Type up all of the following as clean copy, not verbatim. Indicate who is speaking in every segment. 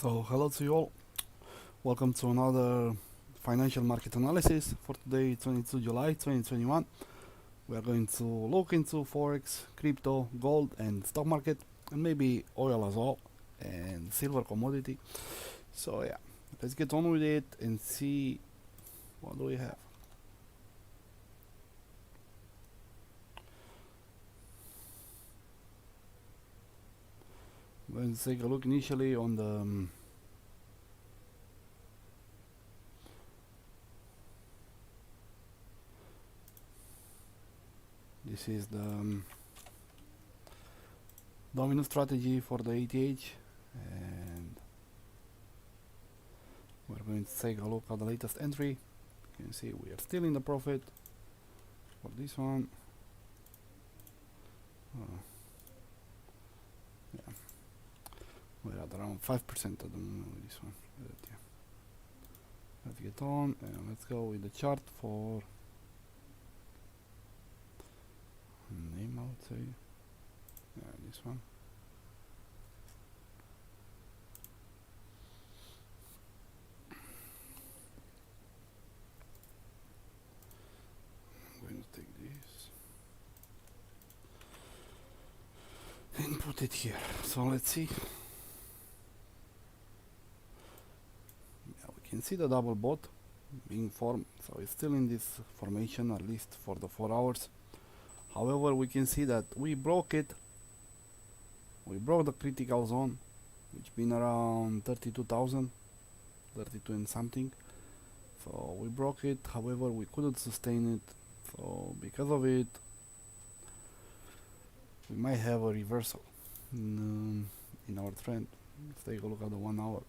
Speaker 1: So hello to you all, welcome to another financial market analysis for today, 22 July 2021. We are going to look into Forex, crypto, gold and stock market, and maybe oil as well, and silver commodity. So yeah, let's get on with it and see what do we have. Let's take a look initially on the this is the domino strategy for the ETH, and we're going to take a look at the latest entry. You can see we are still in the profit for this one. Yeah, we're at around 5% at the moment with this one. But yeah, let's get on and let's go with the chart for name, I would say. Yeah, this one. I'm going to take this and put it here. So let's see. Yeah, we can see the double bot being formed, so it's still in this formation at least for the 4 hours. However, we can see that we broke it. We broke the critical zone, which been around 32,000, 32 and something. So we broke it. However, we couldn't sustain it. So because of it, we might have a reversal in our trend. Let's take a look at the 1 hour.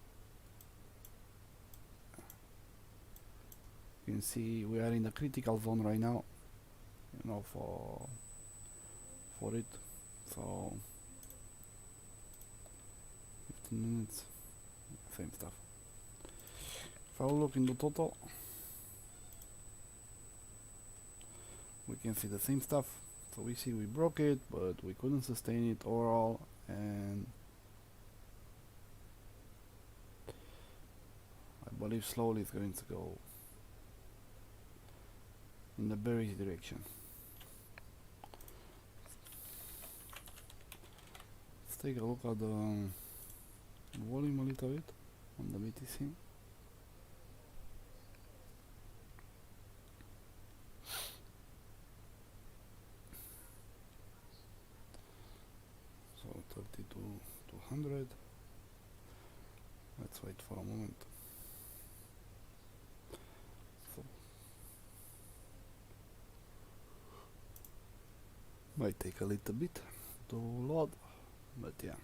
Speaker 1: You can see we are in the critical zone right now, you know, for it. So 15 minutes, same stuff. If I look in the total, we can see the same stuff. So we see we broke it, but we couldn't sustain it overall, and I believe slowly it's going to go in the bearish direction. Let's take a look at the volume a little bit on the BTC. So 32,200. Let's wait for a moment. So might take a little bit to load, but yeah,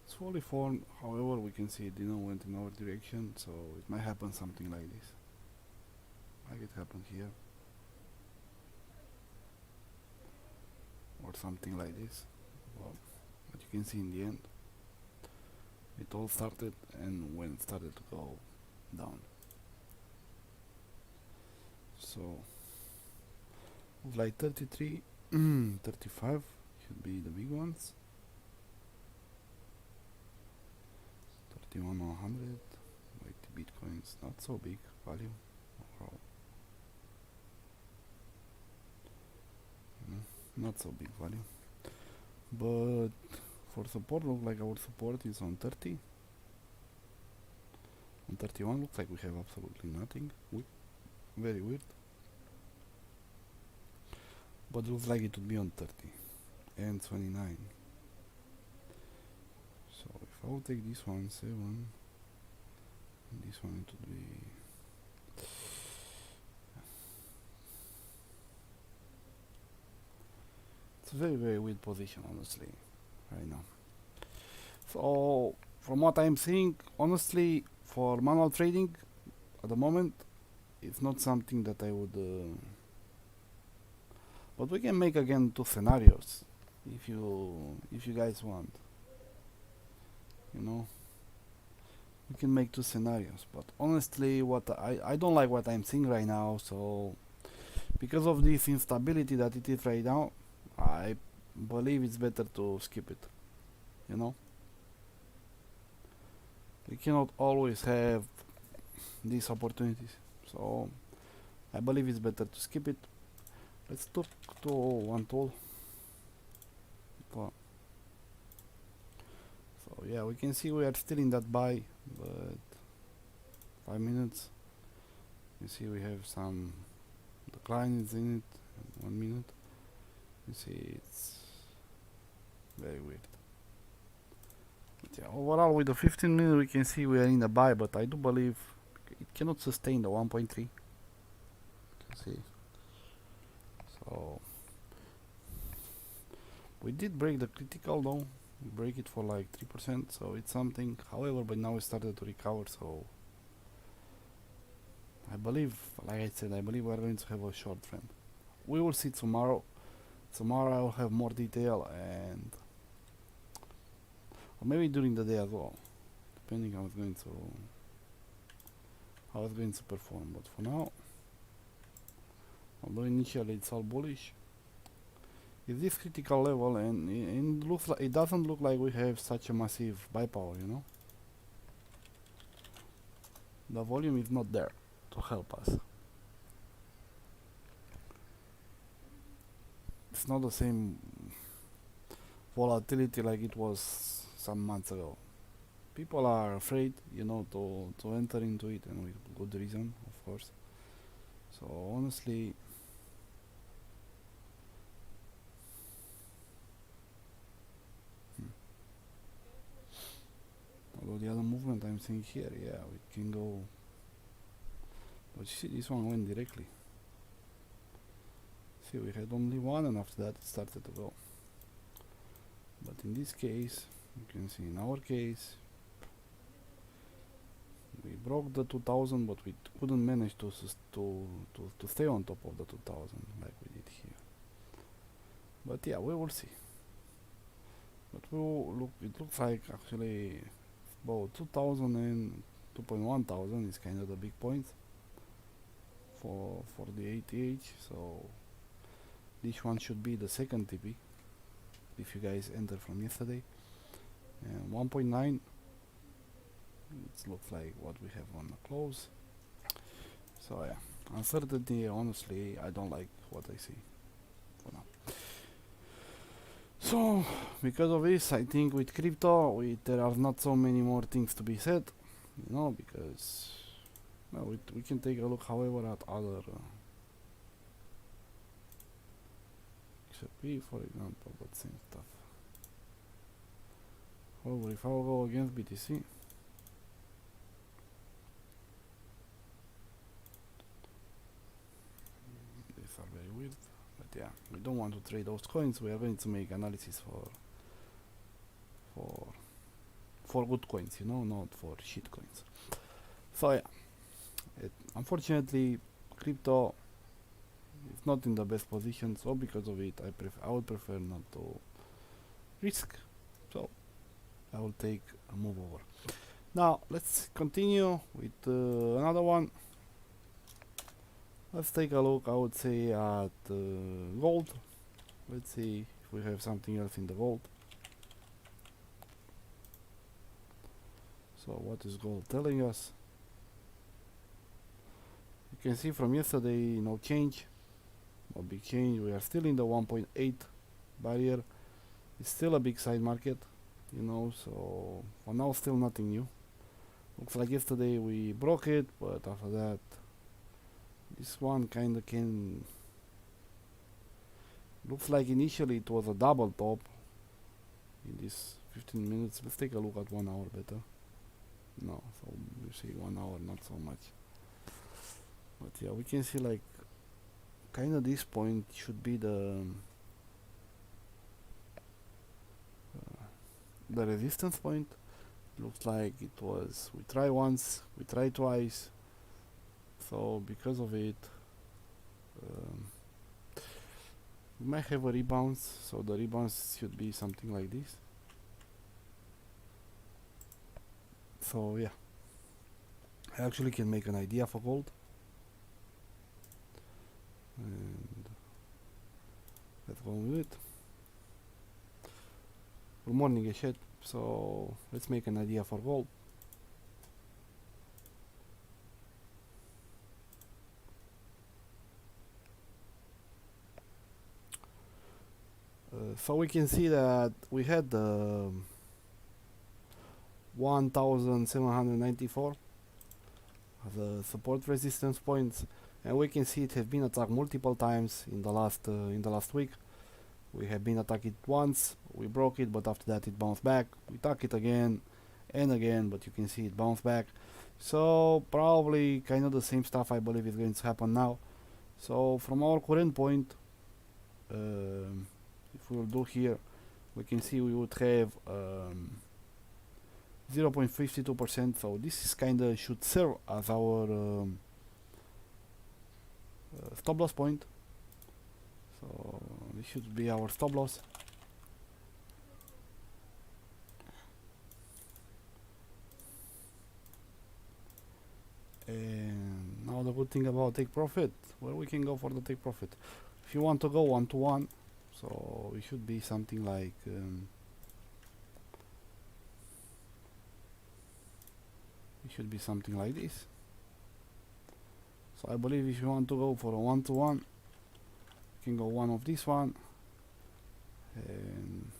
Speaker 1: it's fully formed. However, we can see it didn't went in our direction, so it might happen something like this, like it happened here, or something like this. Well, but you can see in the end, it all started and when it started to go down. So like 33, 35 should be the big ones. 31 or 100, like the bitcoins, not so big value overall. Not so big value, but for support, look like our support is on 30. On 31 looks like we have absolutely nothing. Very weird, but looks like it would be on 30 and 29. So if I will take this one 7 and this one, it would be it's a very weird position, honestly, right now. So from what I'm seeing, honestly, for manual trading at the moment, it's not something that I would but we can make again 2 scenarios if you guys want, you know. We can make 2 scenarios, but honestly, what I don't like what I'm seeing right now. So because of this instability that it is right now, I believe it's better to skip it, you know. We cannot always have these opportunities, so I believe it's better to skip it. Let's talk to one tool. So yeah, we can see we are still in that buy, but 5 minutes, you see we have some declines in it. 1 minute, you see it's very weird. But yeah, overall with the 15 minute we can see we are in the buy, but I do believe it cannot sustain the 1.3. You can see. So we did break the critical though. We break it for like 3%, so it's something. However, by now we started to recover, so I believe, like I said, I believe we're going to have a short trend. We will see tomorrow. Tomorrow I will have more detail, and or maybe during the day as well, depending how it's going to perform. But for now, although initially it's all bullish, is this critical level, and it looks like, it doesn't look like we have such a massive buy power, you know. The volume is not there to help us. It's not the same volatility like it was some months ago. People are afraid, you know, to enter into it, and with good reason, of course. So honestly, although the other movement I'm seeing here, yeah, we can go. But you see, this one went directly. See, we had only one, and after that it started to go. But in this case, you can see in our case, we broke the 2000, but we couldn't manage to stay on top of the 2000 like we did here. But yeah, we will see. But we will look. It looks like actually about 2000 and 2.1000 is kind of the big point for the ATH. So this one should be the second TP if you guys enter from yesterday. And 1.9, it looks like what we have on the close. So yeah, uncertainty, honestly, I don't like what I see for now. So because of this, I think with crypto, there are not so many more things to be said, you know, because well, we can take a look, however, at other XRP, for example, but same stuff. However, if I will go against BTC, these are very weird. But yeah, we don't want to trade those coins. We are going to make analysis for good coins, you know, not for shit coins. So yeah, unfortunately, crypto is not in the best position. So because of it, I would prefer not to risk. So I will take a move over. Now let's continue with another one. Let's take a look, I would say, at gold. Let's see if we have something else in the gold. So what is gold telling us? You can see from yesterday, no change, no big change. We are still in the 1.8 barrier. It's still a big side market, you know, so for now still nothing new. Looks like yesterday we broke it, but after that this one kinda can, looks like initially it was a double top in this 15 minutes. Let's take a look at 1 hour better. No, so you see 1 hour not so much. But yeah, we can see like kinda this point should be the resistance point. Looks like it was, we try once, we try twice, so because of it we might have a rebound. So the rebound should be something like this. So yeah, I actually can make an idea for gold, and let's go with it. Good morning, Eshet. So let's make an idea for gold. So we can see that we had 1794 as a support resistance points, and we can see it has been attacked multiple times in the last week. We have been attacked it once, we broke it, but after that it bounced back. We attack it again and again, but you can see it bounced back. So probably kind of the same stuff I believe is going to happen now. So from our current point, if we will do here, we can see we would have 0.52%. So this is kind of should serve as our stop loss point. So this should be our stop loss. And now the good thing about take profit, where we can go for the take profit. If you want to go 1-to-1, so it should be something like it should be something like this. So I believe if you want to go for a 1-to-1, you can go one of this one, and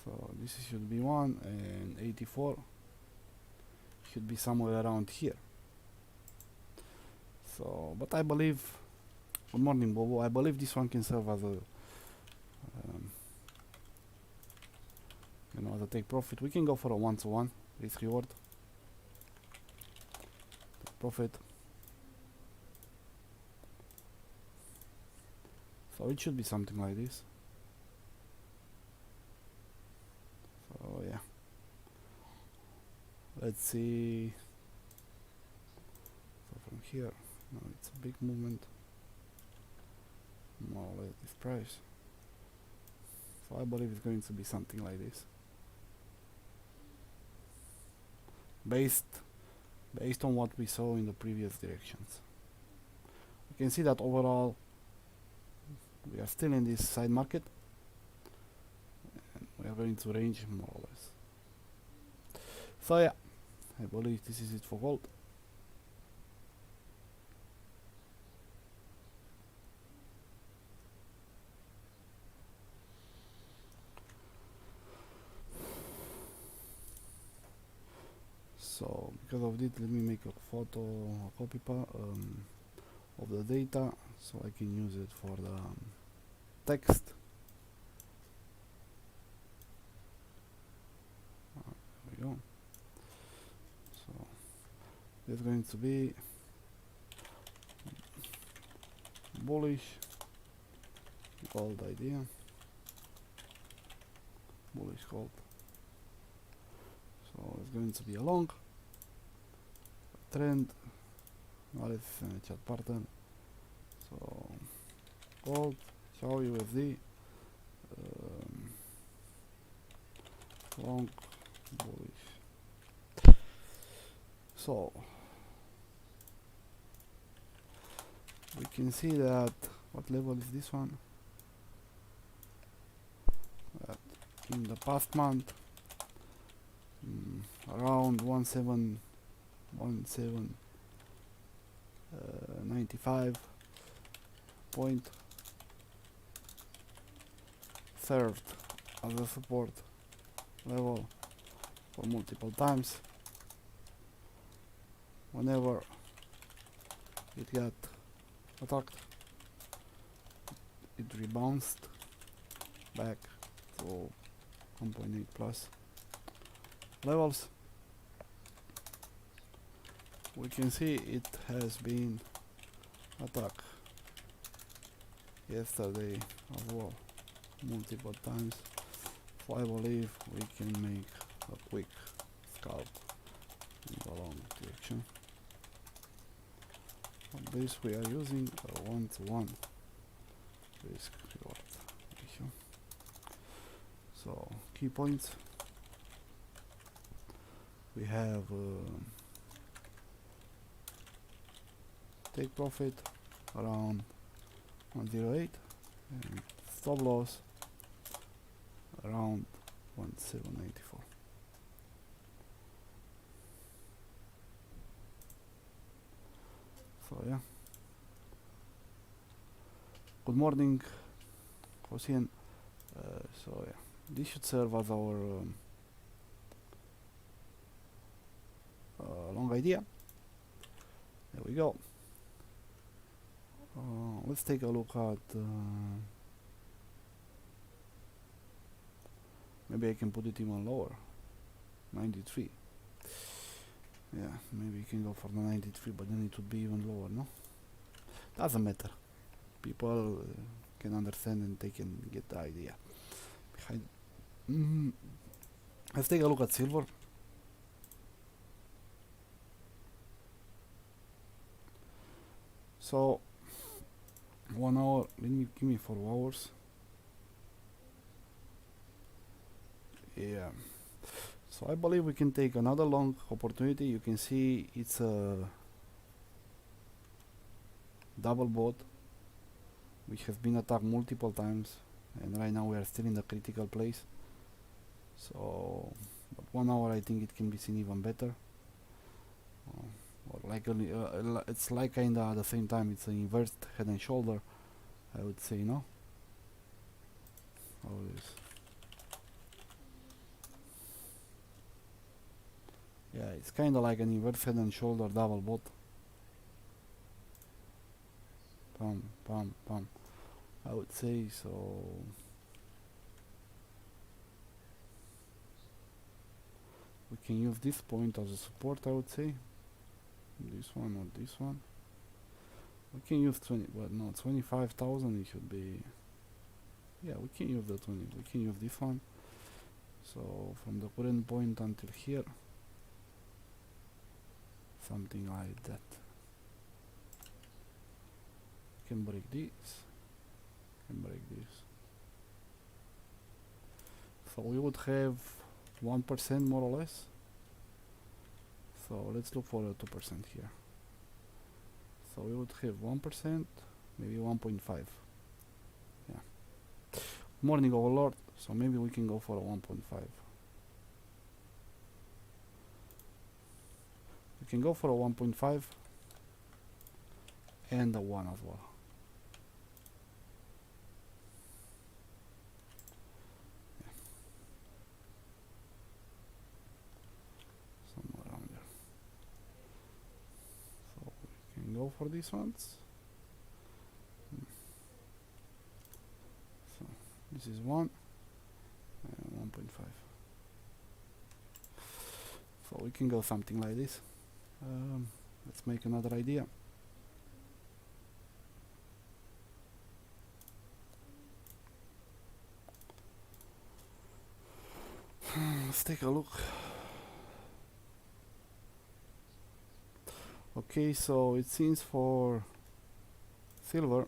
Speaker 1: so this should be 1, and 84 should be somewhere around here. So, but I believe, good morning Bobo, I believe this one can serve as a you know, as a take profit. We can go for a 1-to-1 risk reward, take profit. So it should be something like this. So yeah, let's see. So from here, no, it's a big movement, more or less this price. So I believe it's going to be something like this, based on what we saw in the previous directions. You can see that overall we are still in this side market, and we are going to range more or less. So yeah, I believe this is it for gold. So because of this, let me make a photo, a copy of the data, so I can use it for the text. There we go. So it's going to be bullish gold idea, bullish gold. So it's going to be a long trend. Now let's chat pattern. So gold, Chow USD, long, bullish. So we can see that, what level is this one? That in the past month, around 1795 point served as a support level for multiple times. Whenever it got attacked, it rebounced back to 1.8 plus levels. We can see it has been attacked yesterday as well, multiple times. So I believe we can make a quick scalp in the long direction. For this we are using a 1-to-1 risk reward ratio. So key points, we have take profit around 108 and stop loss around 1794. So yeah, good morning Hossein. So yeah, this should serve as our long idea. There we go. Let's take a look at maybe I can put it even lower, 93. Yeah, maybe you can go for the 93, but then it would be even lower, no? Doesn't matter. People can understand and they can get the idea behind. Let's take a look at silver. So 1 hour, give me 4 hours. Yeah, so I believe we can take another long opportunity. You can see it's a double bot which has been attacked multiple times, and right now we are still in the critical place. So but 1 hour I think it can be seen even better, or like it's like kinda at the same time it's an inverted head and shoulder, I would say, no? Always. Yeah, it's kinda like an inverted head and shoulder double bot. Pam, pam, pam. I would say so. We can use this point as a support, I would say. This one or this one. We can use 20, but no, 25,000 it should be. Yeah, we can use the 20, we can use this one. So from the current point until here, something like that. Can break this, can break this. So we would have 1% more or less. So let's look for a 2% here. So we would have 1%, maybe 1.5. Yeah. Morning overlord, so maybe we can go for a 1.5. We can go for a 1.5 and a 1 as well. Go for these ones. So this is 1 and 1.5. So we can go something like this. Let's make another idea. Let's take a look. Okay, so it seems for silver,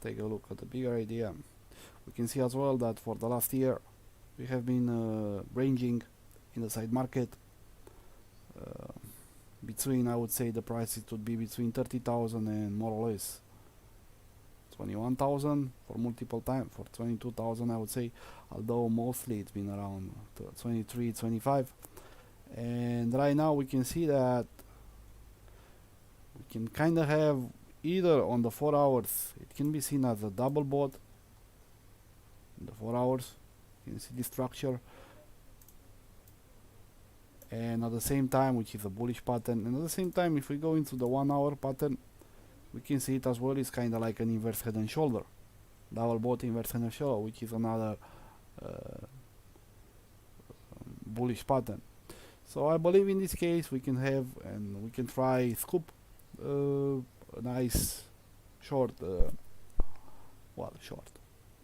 Speaker 1: take a look at the bigger idea. We can see as well that for the last year we have been ranging in the side market between, I would say the prices would be between 30,000 and more or less 21,000 for multiple time, for 22,000 I would say, although mostly it's been around 23, 25. And right now we can see that we can kind of have either on the 4 hours, it can be seen as a double bot. In the 4 hours, you can see this structure, and at the same time, which is a bullish pattern, and at the same time, if we go into the 1 hour pattern, we can see it as well. It's kind of like an inverse head and shoulder, double bot inverse head and shoulder, which is another bullish pattern. So I believe in this case we can have, and we can try scoop a nice short, well, short,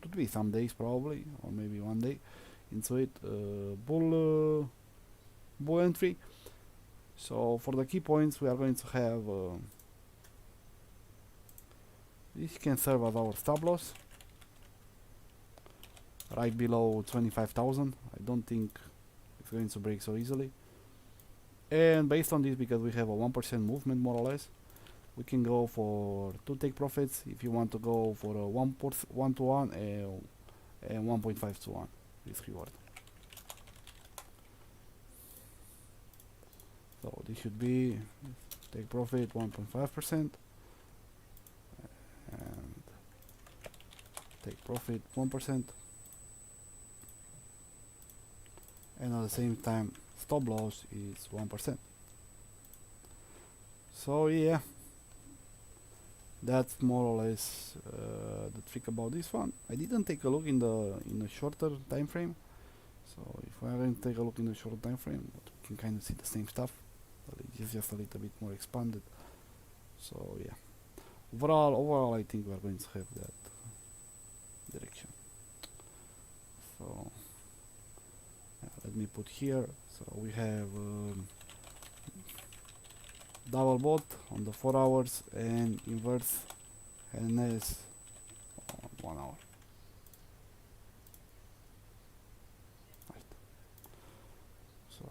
Speaker 1: it would be some days probably, or maybe 1 day into it, bull entry. So for the key points we are going to have this can serve as our stop loss right below 25,000. I don't think it's going to break so easily, and based on this, because we have a 1% movement more or less, we can go for 2 take profits if you want to go for a 1 to 1 and 1.5 to 1 risk reward. So this should be take profit 1.5% and take profit 1%, and at the same time stop loss is 1%. So yeah, that's more or less the trick about this one. I didn't take a look in the shorter time frame, so if I haven't take a look in the shorter time frame, but we can kind of see the same stuff, but it's just a little bit more expanded. So yeah, overall I think we are going to have that direction. So let me put here, so we have double bot on the 4 hours and inverse NS on 1 hour. Right. So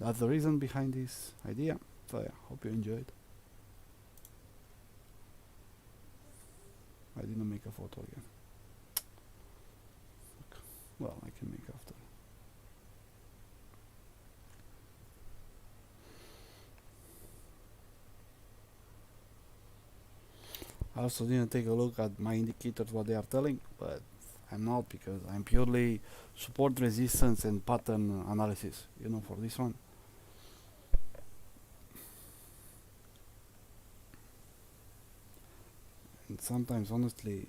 Speaker 1: that's the reason behind this idea. So yeah, hope you enjoyed. I didn't make a photo again. Well, I can make after. I also didn't take a look at my indicators, what they are telling, but I'm not, because I'm purely support, resistance and pattern analysis, you know, for this one. And sometimes, honestly,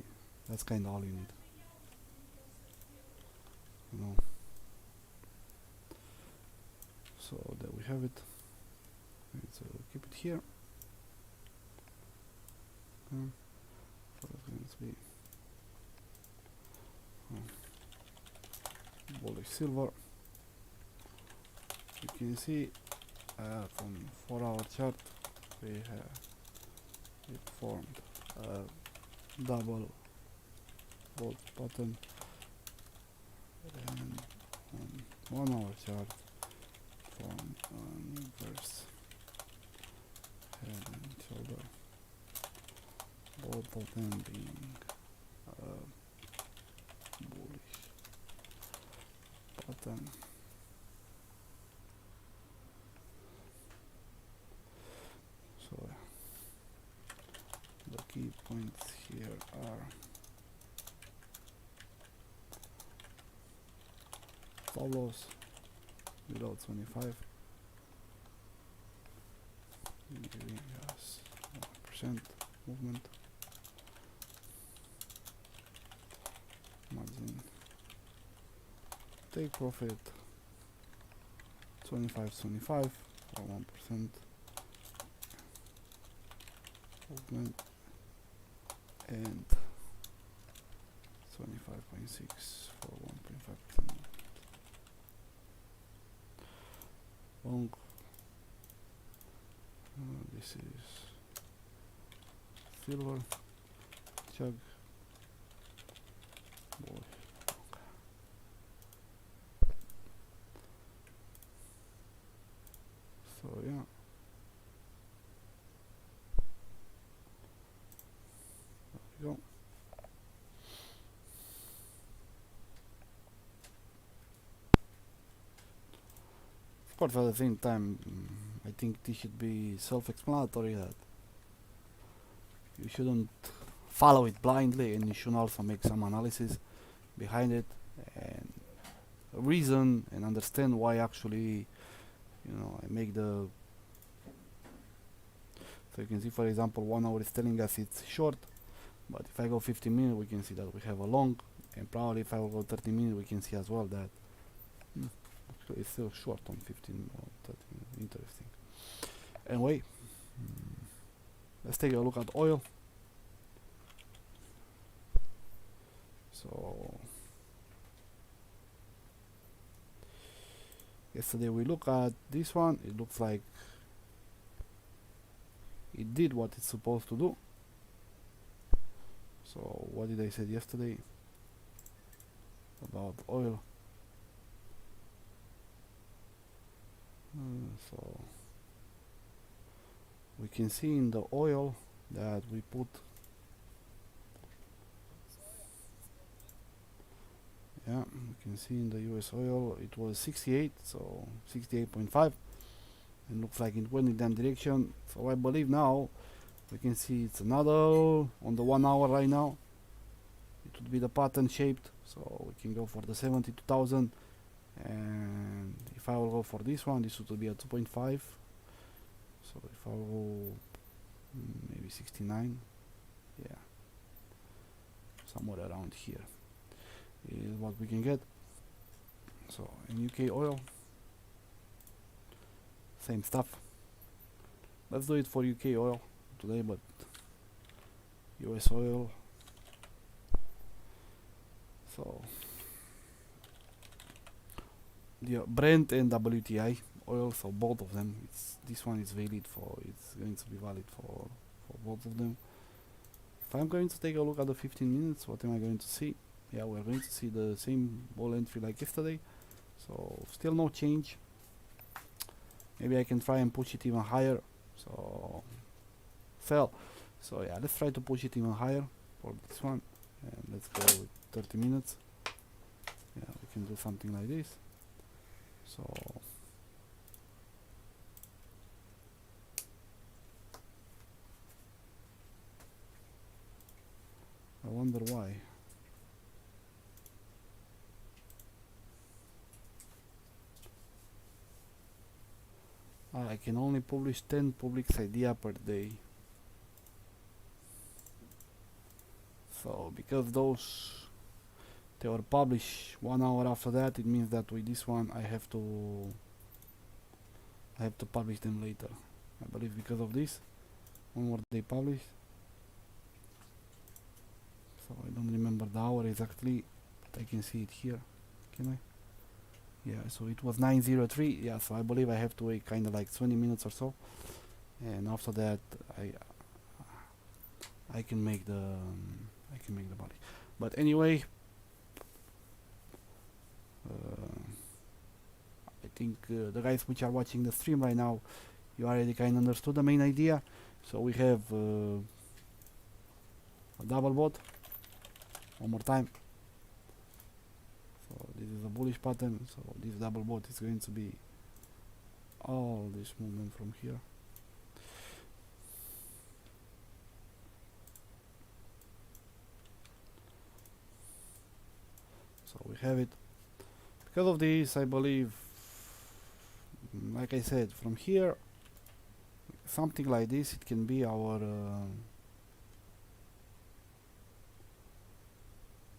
Speaker 1: that's kind of all you need, you know. So there we have it. Let's keep it here. So that's going to be bullish silver. You can see from 4-hour chart we have it formed a double bolt pattern, and on 1-hour chart formed an inverse head and shoulder, both of them being bullish pattern. So the key points here are stop loss below 25, giving us 1% movement. Margin take profit 25 for 1% movement, and 25.6 for 1.5% long. This is silver chug boy. So yeah, there we go. Of course, at the same time, I think this should be self-explanatory that you shouldn't follow it blindly, and you should also make some analysis behind it and reason and understand why actually, you know, I make the. So you can see, for example, 1 hour is telling us it's short, but if I go 15 minutes, we can see that we have a long, and probably if I will go 30 minutes, we can see as well that actually it's still short on 15 or 30 minutes. Interesting. Anyway, let's take a look at oil. So yesterday we look at this one. It looks like it did what it's supposed to do. So what did I say yesterday about oil? So we can see in the oil that we put, yeah, we can see in the US oil it was 68, so 68.5, and looks like it went in that direction. So I believe now we can see it's another on the 1 hour right now. it would be the pattern shaped, so we can go for the 72,000. And if I will go for this one, this would be a 2.5. So if I will go maybe 69, yeah, somewhere around here is what we can get. So in UK oil, same stuff. Let's do it for UK oil today, but US oil. So the Brent and WTI oil, so both of them. This one is valid for. It's going to be valid for both of them. If I'm going to take a look at the 15 minutes, what am I going to see? Yeah, we're going to see the same ball entry like yesterday. So still no change. Maybe I can try and push it even higher. So fell. So yeah, let's try to push it even higher for this one. And let's go with 30 minutes. Yeah, we can do something like this. So I wonder why. I can only publish 10 public idea per day. So because those they were published 1 hour after that, it means that with this one I have to publish them later. I believe because of this, when were they published? So I don't remember the hour exactly, but I can see it here. Can I? Yeah, so it was 9:03. Yeah, so I believe I have to wait kind of like 20 minutes or so, and after that I can make the body. But anyway, I think the guys which are watching the stream right now, you already kind of understood the main idea. So we have a double bot. One more time. So this is a bullish pattern. So this double bot is going to be all this movement from here. So we have it. Because of this, I believe, like I said, from here, something like this, it can be our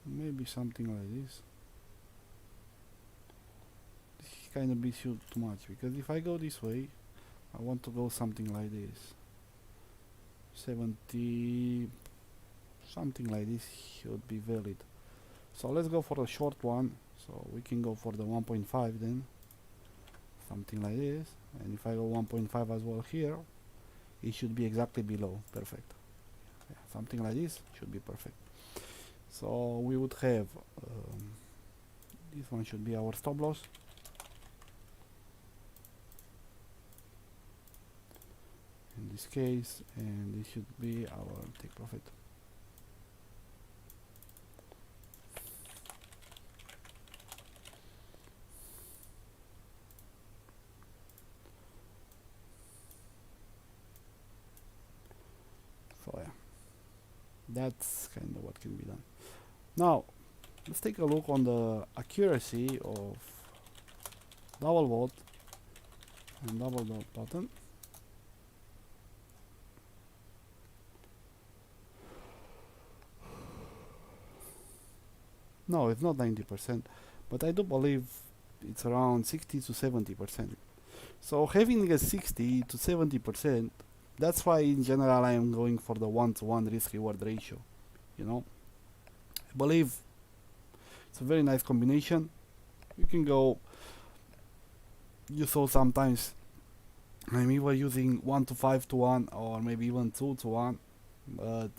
Speaker 1: maybe something like this. This kind of be too much, because if I go this way, I want to go something like this. 70, something like this should be valid. So let's go for a short one. So we can go for the 1.5 then, something like this. And if I go 1.5 as well here, it should be exactly below. Perfect. Yeah, something like this should be perfect. So we would have this one should be our stop loss. In this case, and this should be our take profit. So yeah, that's kind of what can be done. Now let's take a look on the accuracy of double bot and double dot pattern. No, it's not 90%, but I do believe it's around 60 to 70%. So having a 60 to 70%, that's why in general I am going for the 1-to-1 risk-reward ratio. You know, I believe it's a very nice combination. You can go. You saw sometimes I'm either using 1-to-5-to-1 or maybe even 2-to-1, but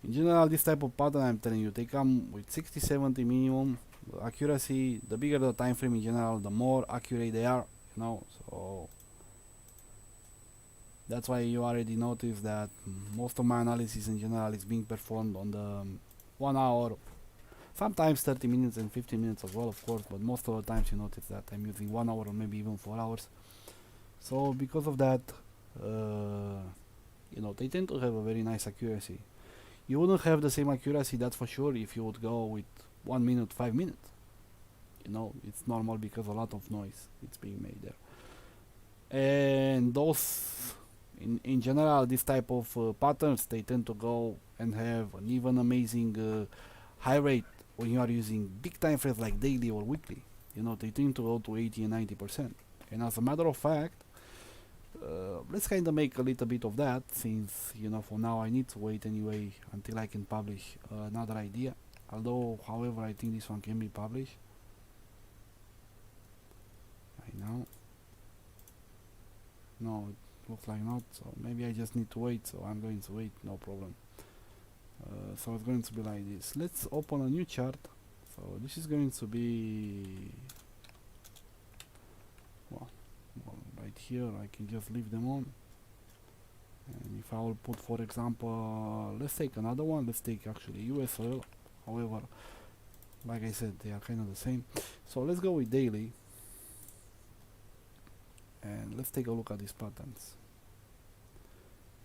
Speaker 1: in general, this type of pattern, I'm telling you, they come with 60-70 minimum accuracy. The bigger the time frame in general, the more accurate they are, you know. So that's why you already noticed that most of my analysis in general is being performed on the 1 hour, sometimes 30 minutes and 15 minutes as well, of course, but most of the times you notice that I'm using 1 hour or maybe even 4 hours. So because of that, you know, they tend to have a very nice accuracy. You wouldn't have the same accuracy, that's for sure, if you would go with 1 minute, 5 minutes. You know, it's normal because a lot of noise it's being made there. And those, in general, this type of patterns, they tend to go and have an even amazing high rate when you are using big time frames like daily or weekly. You know, they tend to go to 80 and 90%. And as a matter of fact, let's kind of make a little bit of that, since, you know, for now I need to wait anyway until I can publish another idea. Although, however, I think this one can be published right now. No, it looks like not, so maybe I just need to wait, so I'm going to wait, no problem. So it's going to be like this. Let's open a new chart. So this is going to be, well, right here I can just leave them on. And if I will put, for example, let's take another one, let's take actually US oil. However, like I said, they are kind of the same. So let's go with daily. And let's take a look at these patterns,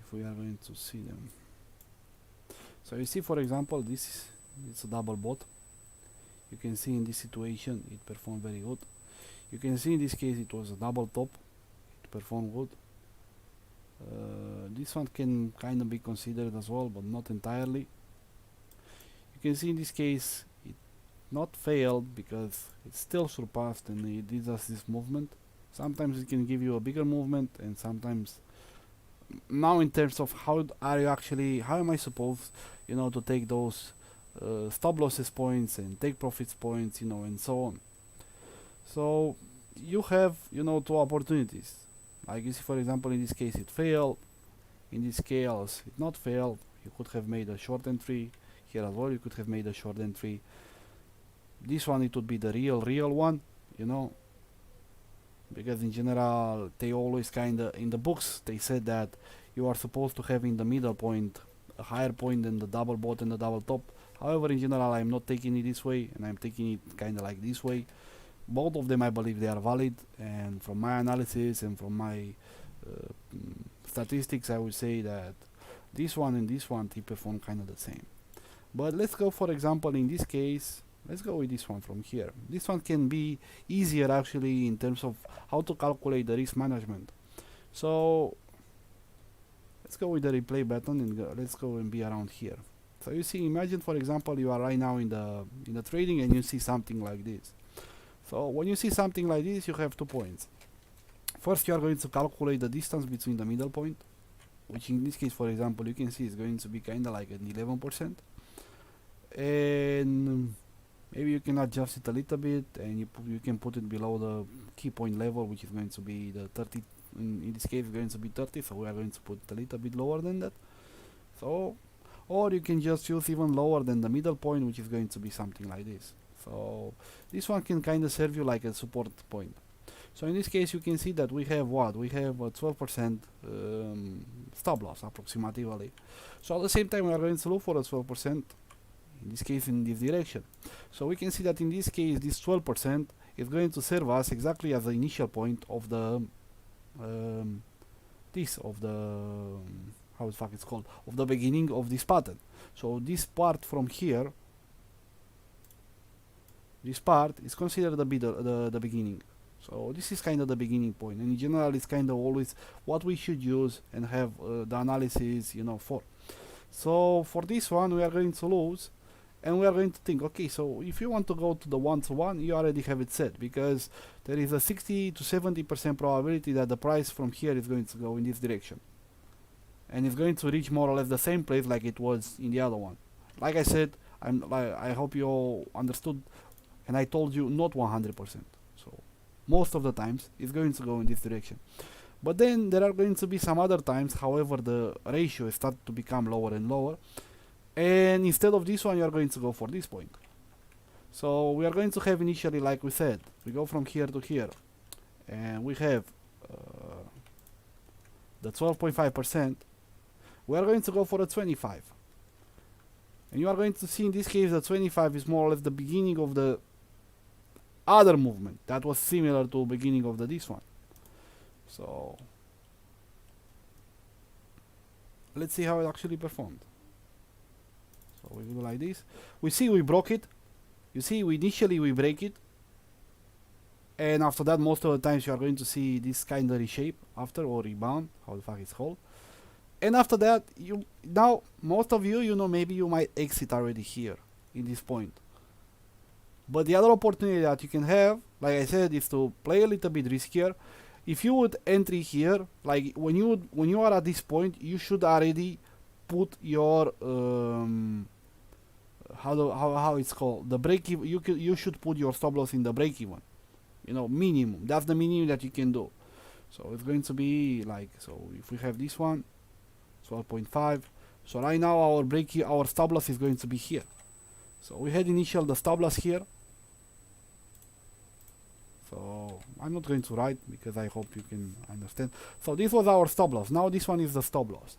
Speaker 1: if we are going to see them. So you see, for example, it's a double bot. You can see in this situation it performed very good. You can see in this case it was a double top, it performed good. This one can kind of be considered as well, but not entirely. You can see in this case it not failed because it still surpassed and it did us this movement. Sometimes it can give you a bigger movement, and sometimes, now in terms of how am I supposed, you know, to take those stop losses points and take profits points, you know, and so on. So you have, you know, two opportunities. Like you see, for example, in this case it failed, in this case it not failed. You could have made a short entry here as well. You could have made a short entry. This one, it would be the real one, you know, because in general they always kinda, in the books they said that you are supposed to have in the middle point a higher point than the double bottom and the double top. However, in general I'm not taking it this way, and I'm taking it kinda like this way. Both of them, I believe they are valid, and from my analysis and from my statistics, I would say that this one and this one, they perform kinda the same. But let's go, for example, in this case, let's go with this one from here. This one can be easier actually in terms of how to calculate the risk management. So let's go with the replay button and let's go and be around here. So you see, imagine, for example, you are right now in the trading and you see something like this. So when you see something like this, you have 2 points. First, you are going to calculate the distance between the middle point, which in this case, for example, you can see is going to be kinda like an 11%. And maybe you can adjust it a little bit, and you can put it below the key point level, which is going to be the 30. In this case, it's going to be 30, so we are going to put it a little bit lower than that. So, or you can just use even lower than the middle point, which is going to be something like this. So this one can kind of serve you like a support point. So in this case, you can see that we have what? We have a 12% stop loss approximately. So at the same time, we are going to look for a 12%. In this case, in this direction. So we can see that in this case, this 12% is going to serve us exactly as the initial point of the how the fuck it's called, of the beginning of this pattern. So this part from here, this part is considered the beginning. So this is kind of the beginning point, and in general it's kind of always what we should use and have the analysis, you know, for. So for this one, we are going to lose. And we are going to think, okay, so if you want to go to the 1-to-1, you already have it set, because there is a 60 to 70% probability that the price from here is going to go in this direction. And it's going to reach more or less the same place like it was in the other one. Like I said, I hope you all understood, and I told you not 100%. So most of the times it's going to go in this direction. But then there are going to be some other times, however, the ratio starts to become lower and lower. And instead of this one, you are going to go for this point. So we are going to have initially, like we said, we go from here to here, and we have the 12.5%. We are going to go for a 25. And you are going to see in this case the 25 is more or less the beginning of the other movement that was similar to the beginning of this one. So let's see how it actually performed. So we do like this. We see we broke it. You see, initially we break it, and after that, most of the times you are going to see this kind of reshape after, or rebound, how the fuck it's called. And after that, now most of you, maybe you might exit already here in this point. But the other opportunity that you can have, like I said, is to play a little bit riskier. If you would entry here, like when you are at this point, you should already put your how it's called, the break even. You should put your stop loss in the break even. Minimum. That's the minimum that you can do. So it's going to be like, so if we have this one, 12.5. So right now our stop loss is going to be here. So we had the stop loss here. So I'm not going to write because I hope you can understand. So this was our stop loss. Now this one is the stop loss.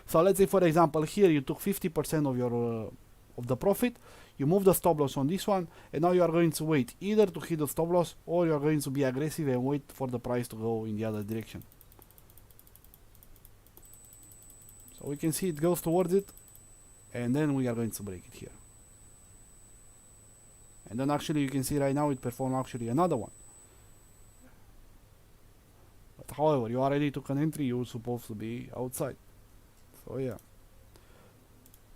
Speaker 1: So let's say, for example, here you took 50% of your of the profit. You move the stop loss on this one, and now you are going to wait either to hit the stop loss, or you are going to be aggressive and wait for the price to go in the other direction. So we can see it goes towards it, and then we are going to break it here. And then actually you can see right now it performed actually another one. But however, you already took an entry, you're supposed to be outside. So yeah,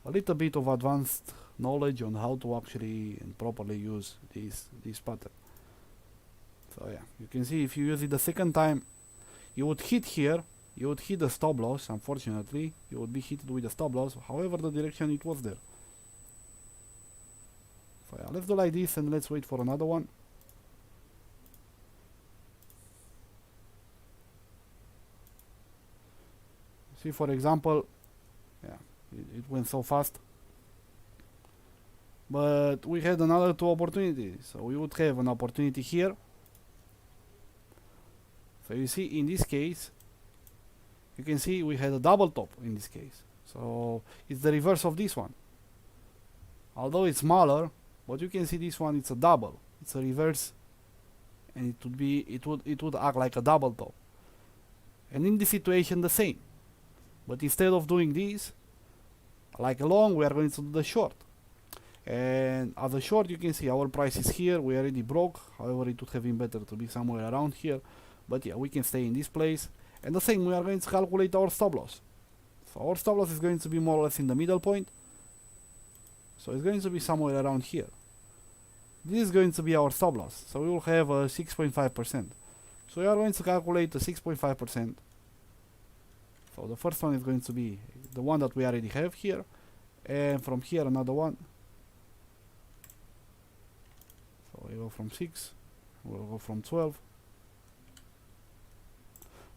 Speaker 1: a little bit of advanced knowledge on how to actually and properly use this pattern. So yeah, you can see if you use it the second time, you would hit here, you would hit the stop loss. Unfortunately, you would be hit with the stop loss. However, the direction it was there. So yeah, let's do like this and let's wait for another one. See, for example, yeah, it went so fast. But we had another two opportunities. So we would have an opportunity here. So you see, in this case, you can see we had a double top in this case. So it's the reverse of this one. Although it's smaller, but you can see this one, it's a double. It's a reverse, and it would act like a double top. And in this situation, the same. But instead of doing this, like a long, we are going to do the short. And as a short, you can see our price is here. We already broke. However, it would have been better to be somewhere around here. But yeah, we can stay in this place. And the same, we are going to calculate our stop loss. So our stop loss is going to be more or less in the middle point. So it's going to be somewhere around here. This is going to be our stop loss. So we will have a 6.5%. So we are going to calculate the 6.5%. So the first one is going to be the one that we already have here. And from here another one. So we go from 6. We'll go from 12.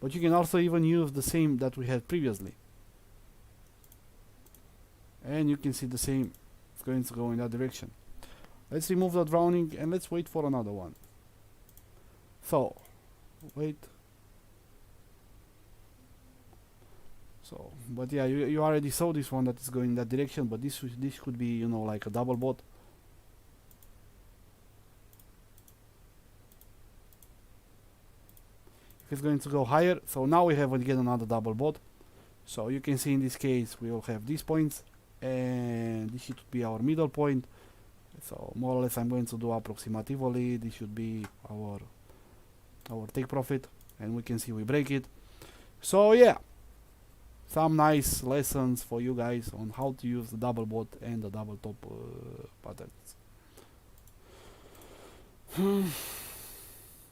Speaker 1: But you can also even use the same that we had previously. And you can see the same. It's going to go in that direction. Let's remove that rounding and let's wait for another one. So, wait. So, but yeah, you already saw this one that is going in that direction, but this could be, like a double bot. If it's going to go higher, so now we have again another double bot. So you can see in this case we will have these points, and this should be our middle point. So more or less I'm going to do approximatively. This should be our take profit, and we can see we break it. So yeah, some nice lessons for you guys on how to use the double bot and the double top patterns.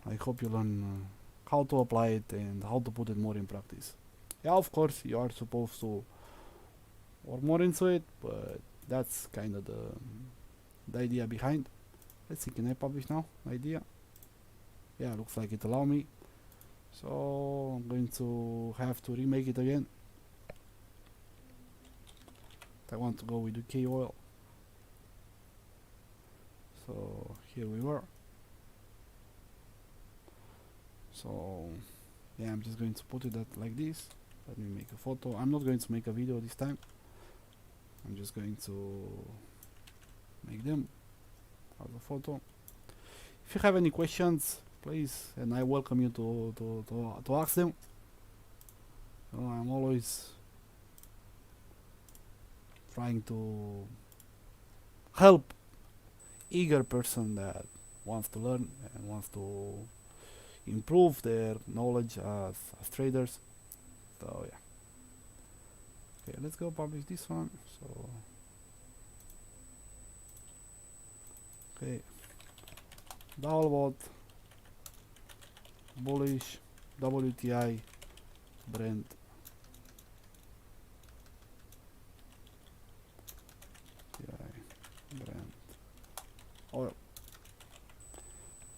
Speaker 1: I hope you learn how to apply it and how to put it more in practice. Yeah, of course you are supposed to work more into it, but that's kind of the idea behind. Let's see, can I publish now? Idea? Yeah, looks like it allow me. So I'm going to have to remake it again. I want to go with the K oil. So here we were. So yeah, I'm just going to put it like this. Let me make a photo. I'm not going to make a video this time. I'm just going to make them as a photo. If you have any questions, please, and I welcome you to ask them. I'm always trying to help eager person that wants to learn and wants to improve their knowledge as traders. So yeah. Okay, let's go publish this one. So okay, download bullish WTI Brent Brent oil.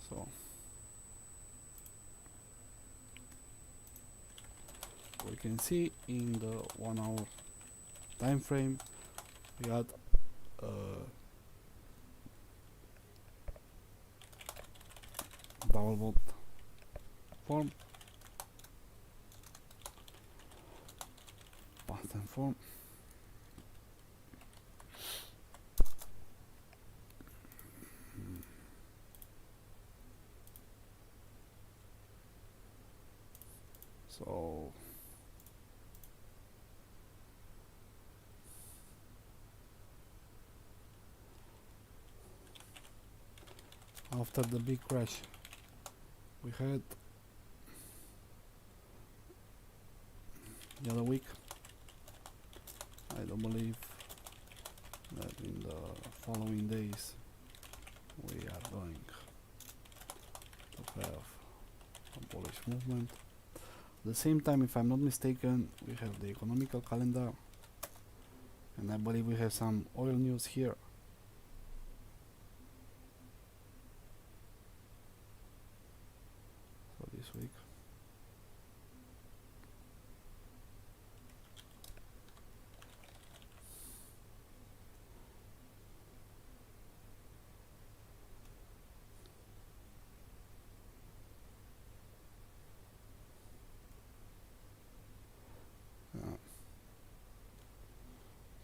Speaker 1: So we can see in the 1 hour time frame we got double bottom form, pattern form. So after the big crash we had the other week, I don't believe that in the following days we are going to have a bullish movement. At the same time, if I'm not mistaken, we have the economical calendar, and I believe we have some oil news here. So this week.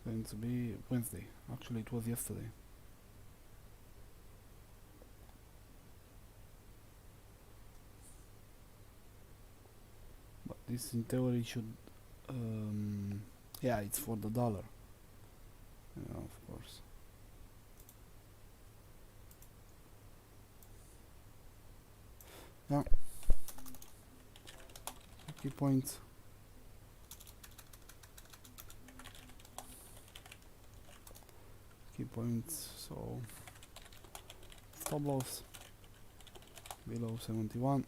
Speaker 1: Going to be Wednesday. Actually, it was yesterday. But this in theory should yeah, it's for the dollar. Yeah, of course. Yeah. Key points. Key points. So stop loss below 71.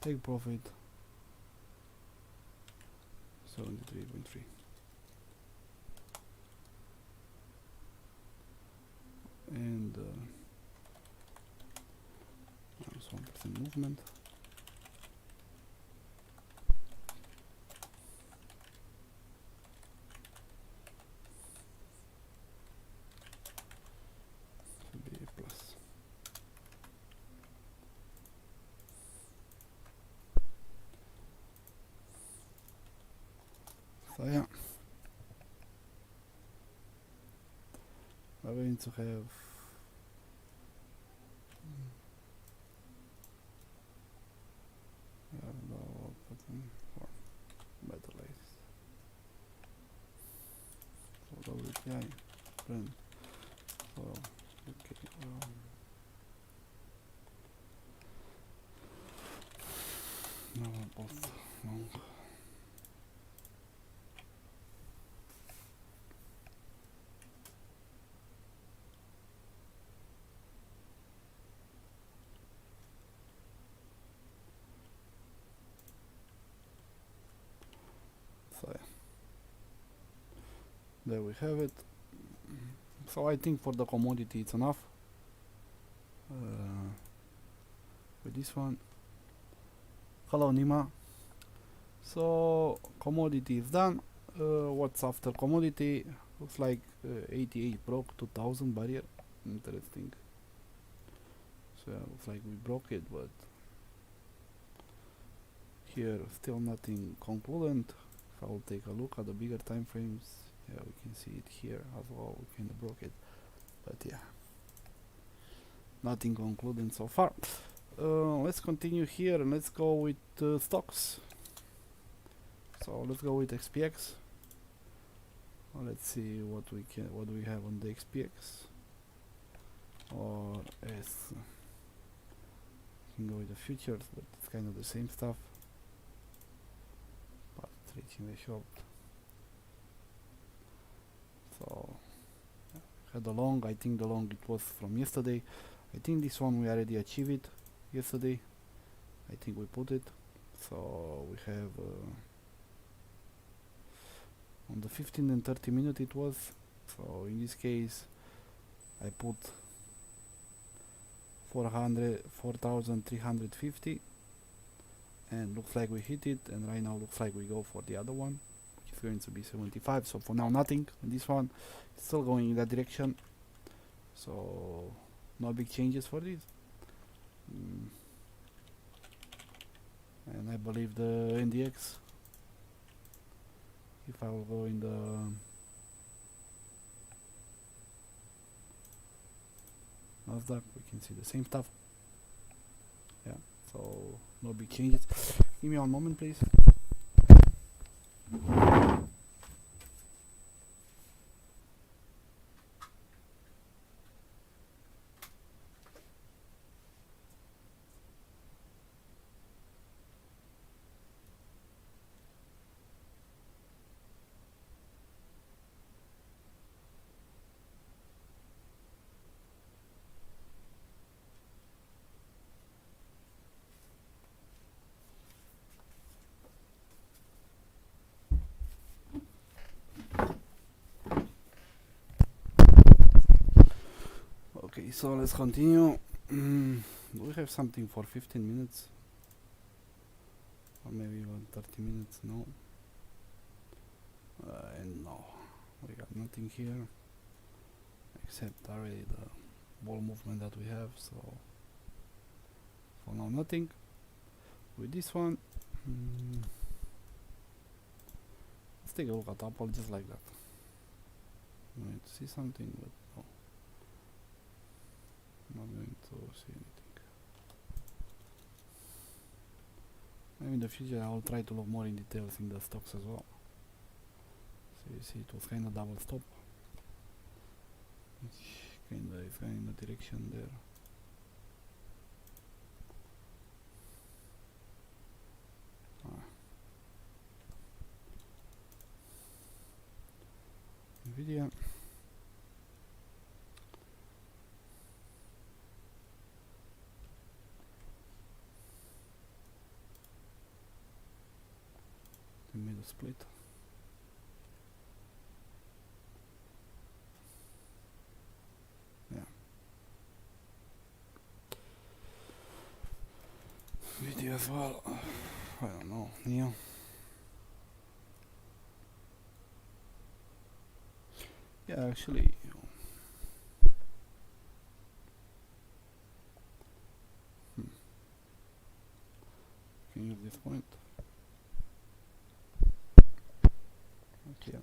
Speaker 1: Take profit 73.3. And minus 1% movement. Should be a plus. So yeah, we're going to have lower button for better latest. So WTI Brent. So okay, now we're both long. So yeah, there we have it. So I think for the commodity it's enough. With this one. Hello Nima. So commodity is done. What's after commodity? Looks like 88 broke 2000 barrier. Interesting. So yeah, looks like we broke it, but here still nothing concludent. If I will take a look at the bigger time frames, yeah, we can see it here as well. We kind of broke it, but yeah, nothing concludent so far. Let's continue here and let's go with stocks. So let's go with XPX. Let's see what do we have on the XPX or S. Can go with the futures, but it's kind of the same stuff. But it's reaching the short. So had a long. I think the long it was from yesterday. I think this one we already achieved it yesterday. I think we put it. So we have on the 15 and 30 minute it was. So in this case I put 4,350 and looks like we hit it, and right now looks like we go for the other one, which is going to be 75. So for now nothing on this one. It's still going in that direction, so no big changes for this. And I believe the NDX, if I will go in the Nasdaq, we can see the same stuff. Yeah, so no big changes. Give me one moment, please. Okay, so let's continue. Do we have something for 15 minutes? Or maybe even 30 minutes? No. And no, we got nothing here except already the ball movement that we have. So for now nothing. With this one, let's take a look at Apple just like that. I'm going to see something, but no, I'm not going to see anything. Maybe in the future I will try to look more in details in the stocks as well. So you see it was kind of double stop, which kind of is going in the direction there. Nvidia. They made a split. Yeah. Nvidia as well. I don't know. Neo. Yeah, actually, can use this point. Okay.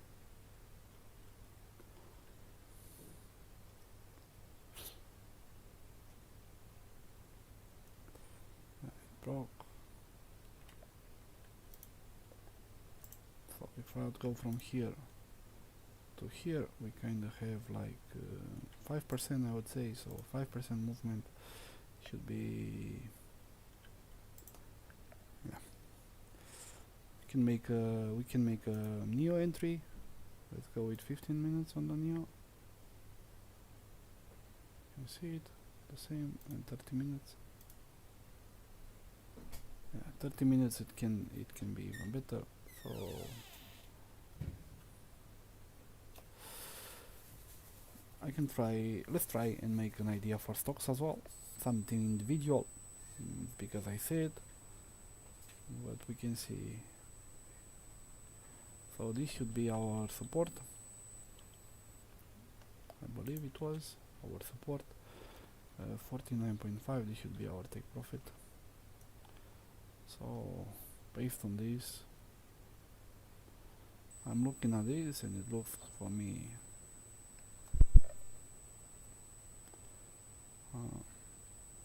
Speaker 1: It broke. So if I would go from here to here, we kind of have like 5%, I would say. So 5% movement should be. Yeah. We can make a Neo entry. Let's go with 15 minutes on the Neo. You see it, the same, and 30 minutes. Yeah, 30 minutes it can be even better. So I can try. Let's try and make an idea for stocks as well. Something individual, because I said. But we can see. So this should be our support. I believe it was our support. 49.5. This should be our take profit. So based on this, I'm looking at this and it looks for me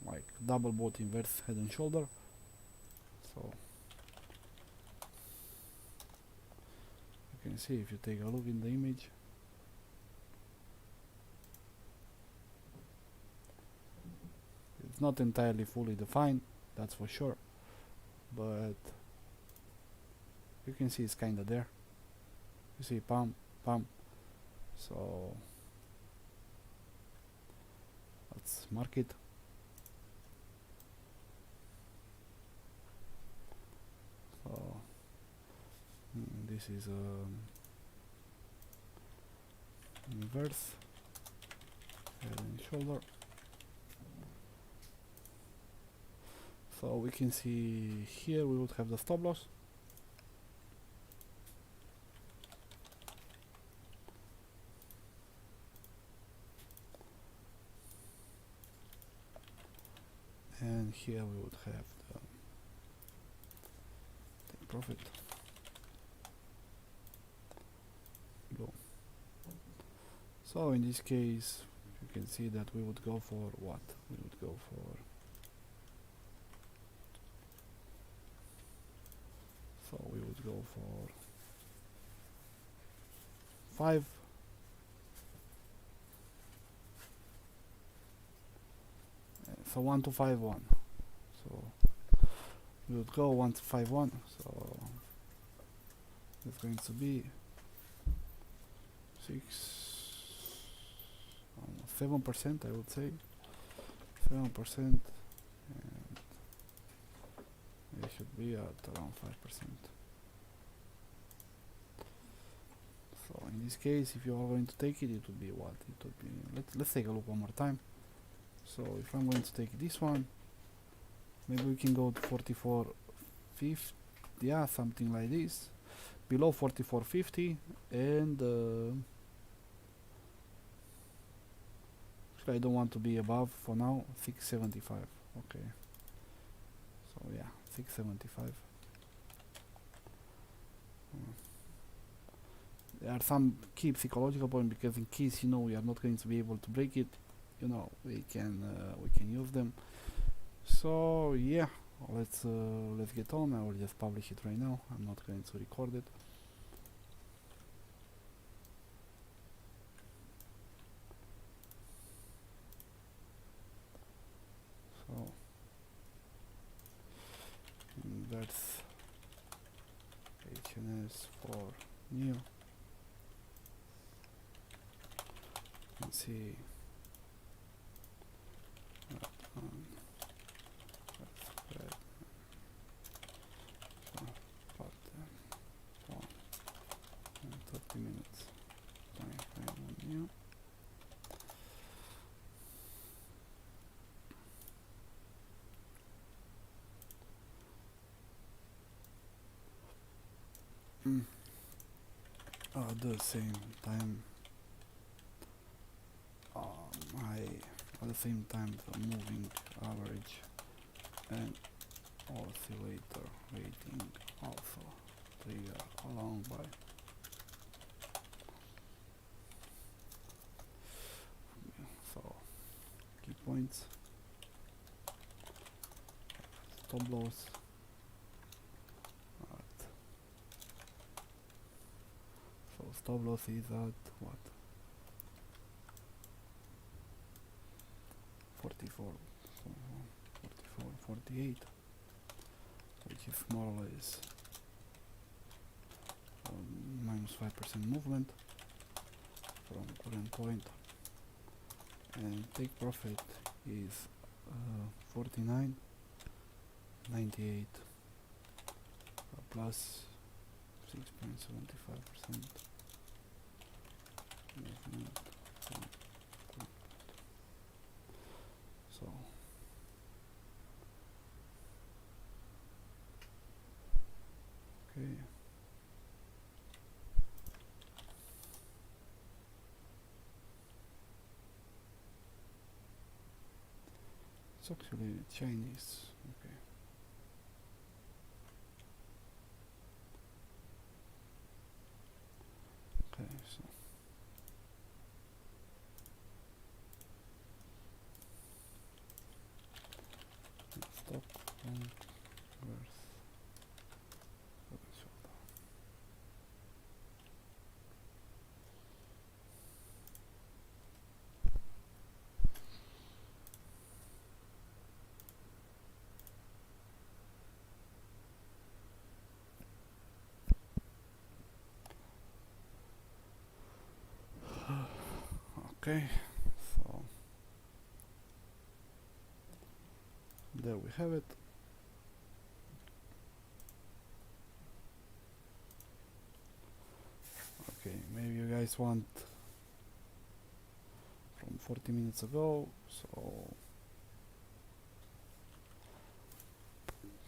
Speaker 1: like double bought inverse head and shoulder. So you You can see if you take a look in the image, it's not entirely fully defined, that's for sure, but you can see it's kinda there. You see pump, pump. So let's mark it. So this is inverse head and shoulder. So we can see here we would have the stop loss. And here we would have the take profit. Low. So in this case you can see that we would go for what? We would go for, so we would go for 5. So 1 to 5 1. So we would go 1 to 5 1. So it's going to be 7%, I would say 7%, and it should be at around 5%. So in this case, if you are going to take it, it would be what? It would be, let's take a look one more time. So if I'm going to take this one, maybe we can go to 44.50, yeah, something like this, below 44.50, and I don't want to be above for now. 675. Okay. So yeah, 675. There are some key psychological points, because in case we are not going to be able to break it, we can use them. So yeah, let's get on. I will just publish it right now. I'm not going to record it. So that's HNS for new. Let's see. About 30 minutes time frame on new. At the same time, at the same time the moving average and oscillator rating also trigger along by so key points, stop loss at, so stop loss is at what, 44, 48, which is more or less minus 5% movement from current point, and take profit is 49.98 plus 6.75% movement from current. So okay. It's actually Chinese. Okay. Okay, so stop and verse. Okay, so there we have it. Okay, maybe you guys want from 40 minutes ago, so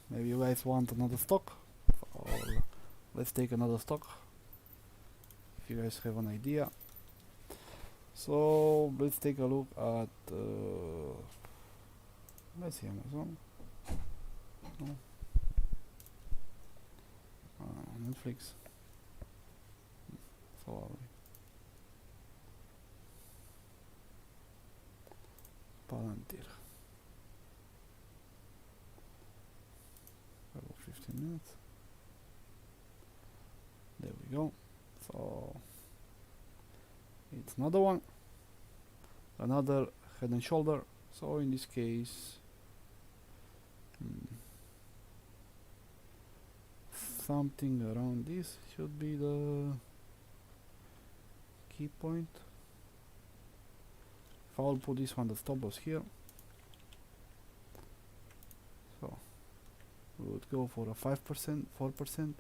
Speaker 1: maybe you guys want another stock, or let's take another stock if you guys have an idea. So let's take a look at let's see, Amazon, no, Netflix, so are we? Palantir, about 15 minutes, there we go. So it's another one, another head and shoulder. So in this case, something around this should be the key point. If I will put this one, the stop loss here, so we would go for a 5%, 4%,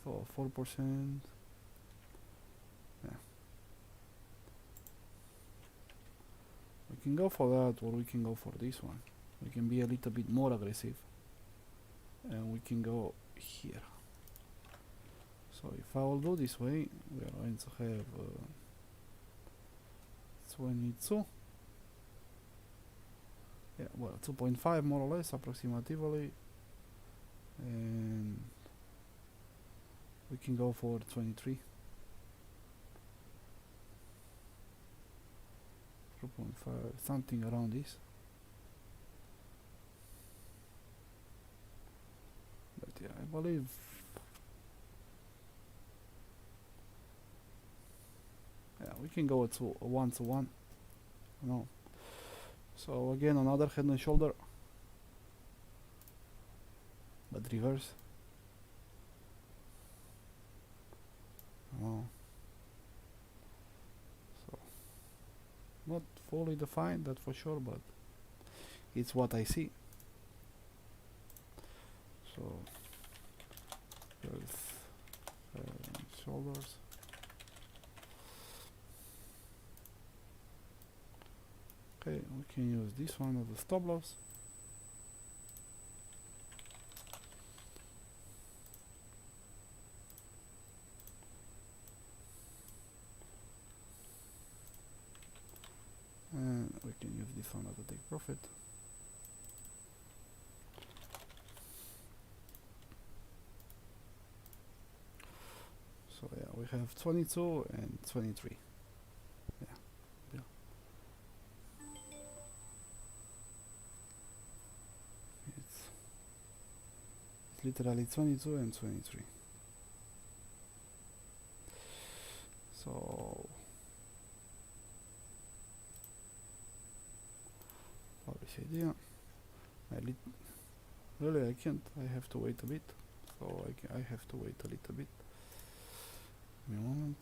Speaker 1: so 4%. Yeah, we can go for that, or we can go for this one. We can be a little bit more aggressive, and we can go here. So if I will do this way, we are going to have 22. Yeah, well, 2.5 more or less, approximately, and we can go for 23. 2.5, something around this. But yeah, I believe we can go to a 1-to-1. No. So again, another head and shoulder, but reverse. Oh. So not fully defined, that for sure, but it's what I see. So there's shoulders. Okay, we can use this one as a stop loss. And we can use this one as a take profit. So yeah, we have 22 and 23. Yeah. It's literally 22 and 23. So publish idea. Really I can't. I have to wait a bit. So I have to wait a little bit. Give me a moment.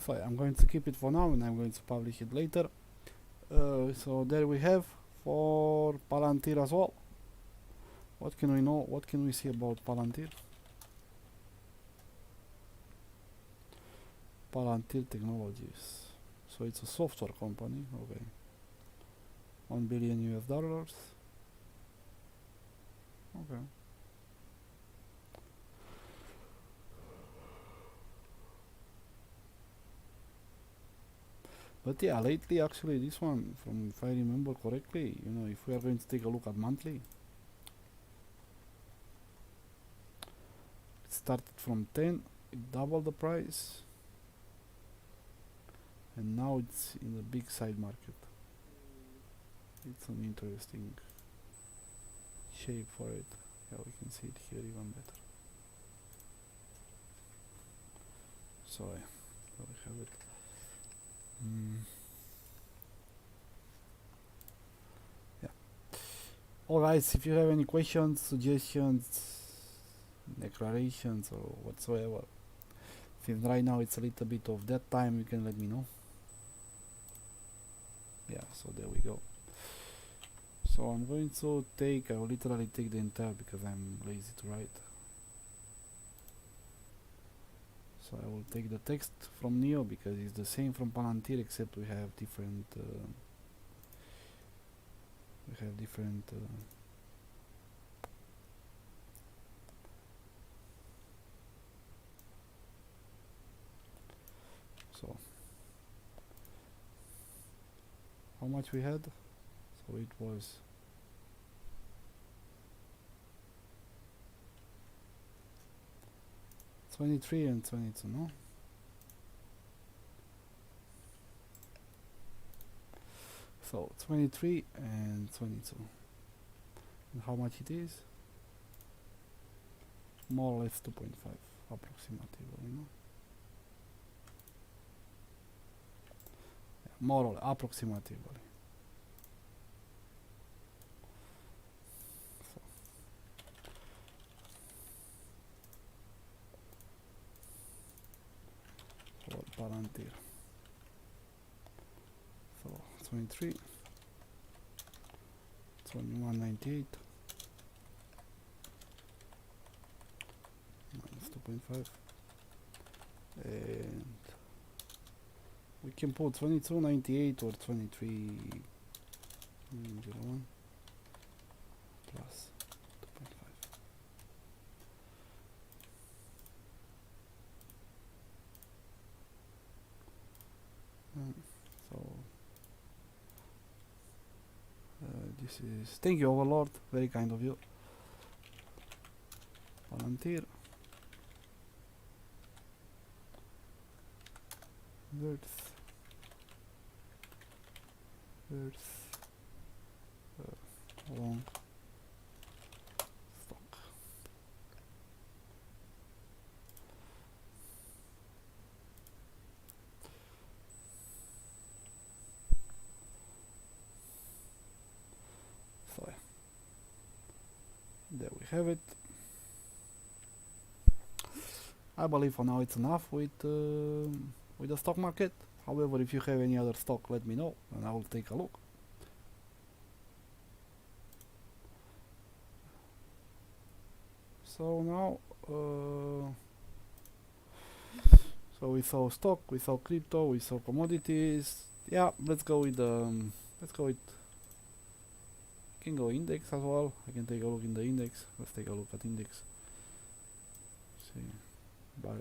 Speaker 1: So I'm going to keep it for now, and I'm going to publish it later. So there we have for Palantir as well. What can we know? What can we see about Palantir? Palantir Technologies. So it's a software company. Okay. $1 billion US. Okay. But yeah, lately actually this one, from if I remember correctly, you know, if we are going to take a look at monthly, it started from 10, it doubled the price, and now it's in a big side market. It's an interesting shape for it. Yeah, we can see it here even better. So yeah, there we have it. Yeah. All guys, if you have any questions, suggestions, declarations, or whatsoever, since right now it's a little bit of that time, you can let me know. Yeah, so there we go. So I'm going to I will literally take the entire because I'm lazy to write. So I will take the text from Neo because it's the same from Palantir, except we have different so how much we had? So it was 23 and 22, no? So 23 and 22. And how much it is? More or less 2.5 approximately, you know? Yeah, more or less, approximately. So, for Palantir. So 23, 21.98 minus 2.5, and we can put 22.98 or 23.01 plus 2.5. So this is, thank you Overlord, very kind of you. Palantir Earth long stock. So yeah, there we have it. I believe for now it's enough with the stock market. However, if you have any other stock, let me know and I will take a look. So now, so we saw stock, we saw crypto, we saw commodities. Yeah, let's go with can go index as well. I can take a look in the index. Let's take a look at index. See, buy.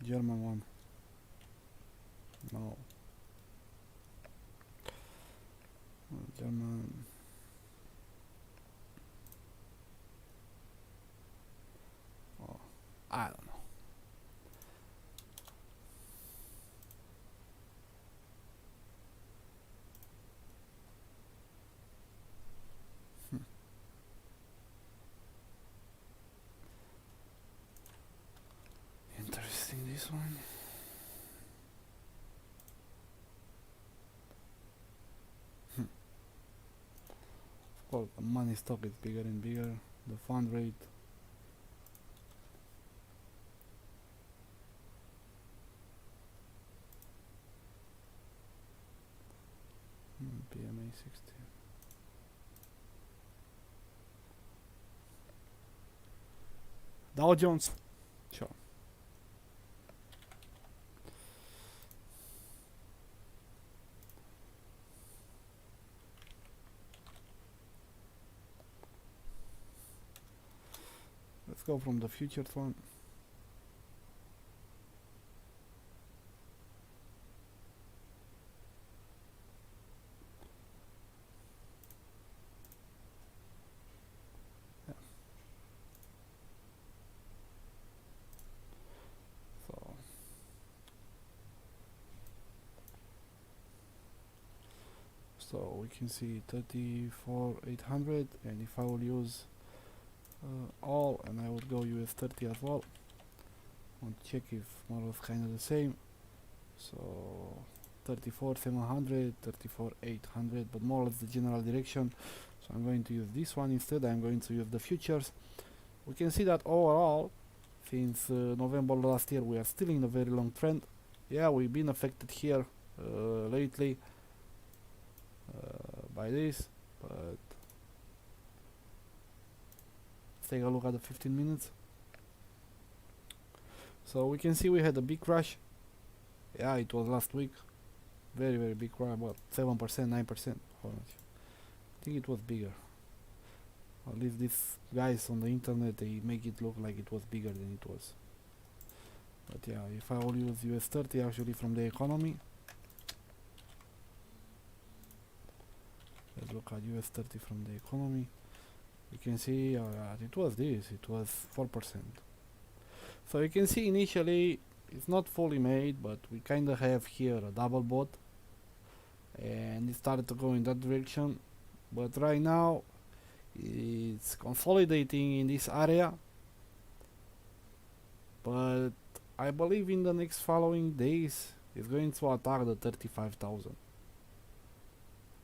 Speaker 1: German one. No. German. Oh, I don't know. Interesting, this one. Of course, the money stock is bigger and bigger. The fund rate. PMA 60. Dow Jones. Sure. go from the futures one. Yeah. So we can see 34,800, and if I will use all, and I would go US 30 as well, I'll check if more or less kind of the same. So 34,700, 34,800, but more or less the general direction. So I'm going to use this one instead. I'm going to use the futures. We can see that overall, since November last year, we are still in a very long trend. Yeah, we've been affected here lately by this, but let's take a look at the 15 minutes. So we can see we had a big crash. Yeah, it was last week. Very, very big crash, about 7%, 9%. I think it was bigger. At least these guys on the internet, they make it look like it was bigger than it was. But yeah, if I will use US 30 actually from the economy, let's look at US 30 from the economy. You can see it was 4%. So you can see initially it's not fully made, but we kind of have here a double bot, and it started to go in that direction. But right now it's consolidating in this area, but I believe in the next following days it's going to attack the 35,000.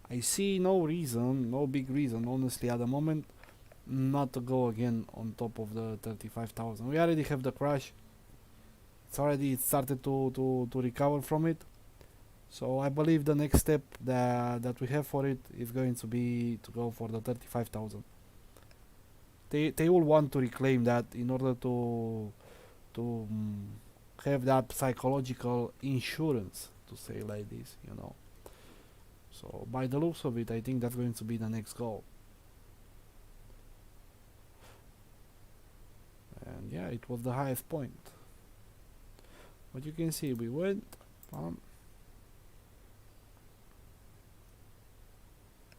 Speaker 1: I see no reason, no big reason honestly at the moment, not to go again on top of the 35,000. We already have the crash. It started to recover from it. So I believe the next step that we have for it is going to be to go for the 35,000. They will want to reclaim that in order to have that psychological insurance, to say like this, you know. So by the looks of it, I think that's going to be the next goal. And yeah, it was the highest point. But you can see we went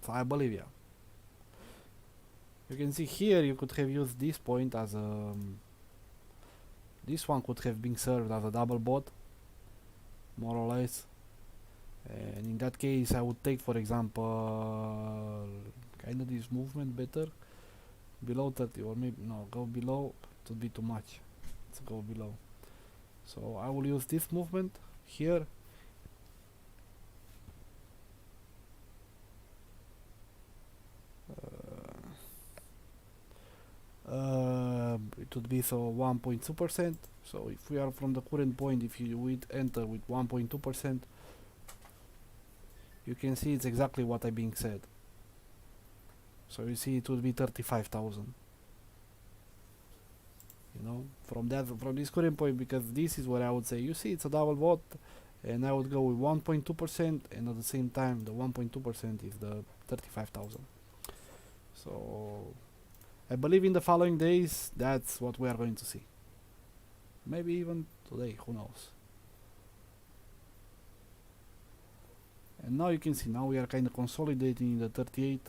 Speaker 1: so I believe, yeah. You can see here you could have used this point as a this one could have been served as a double bot, more or less. And in that case I would take, for example, kind of this movement better below 30, or maybe no, go below. It would be too much. Let's go below. So I will use this movement here. It would be so 1.2%. So if we are from the current point, if you would enter with 1.2%, you can see it's exactly what I'm being said. So you see it would be 35,000. You know, from this current point, because this is what I would say. You see, it's a double bot, and I would go with 1.2%, and at the same time, the 1.2% is the 35,000. So I believe in the following days, that's what we are going to see. Maybe even today, who knows. And now you can see, now we are kind of consolidating in the 38,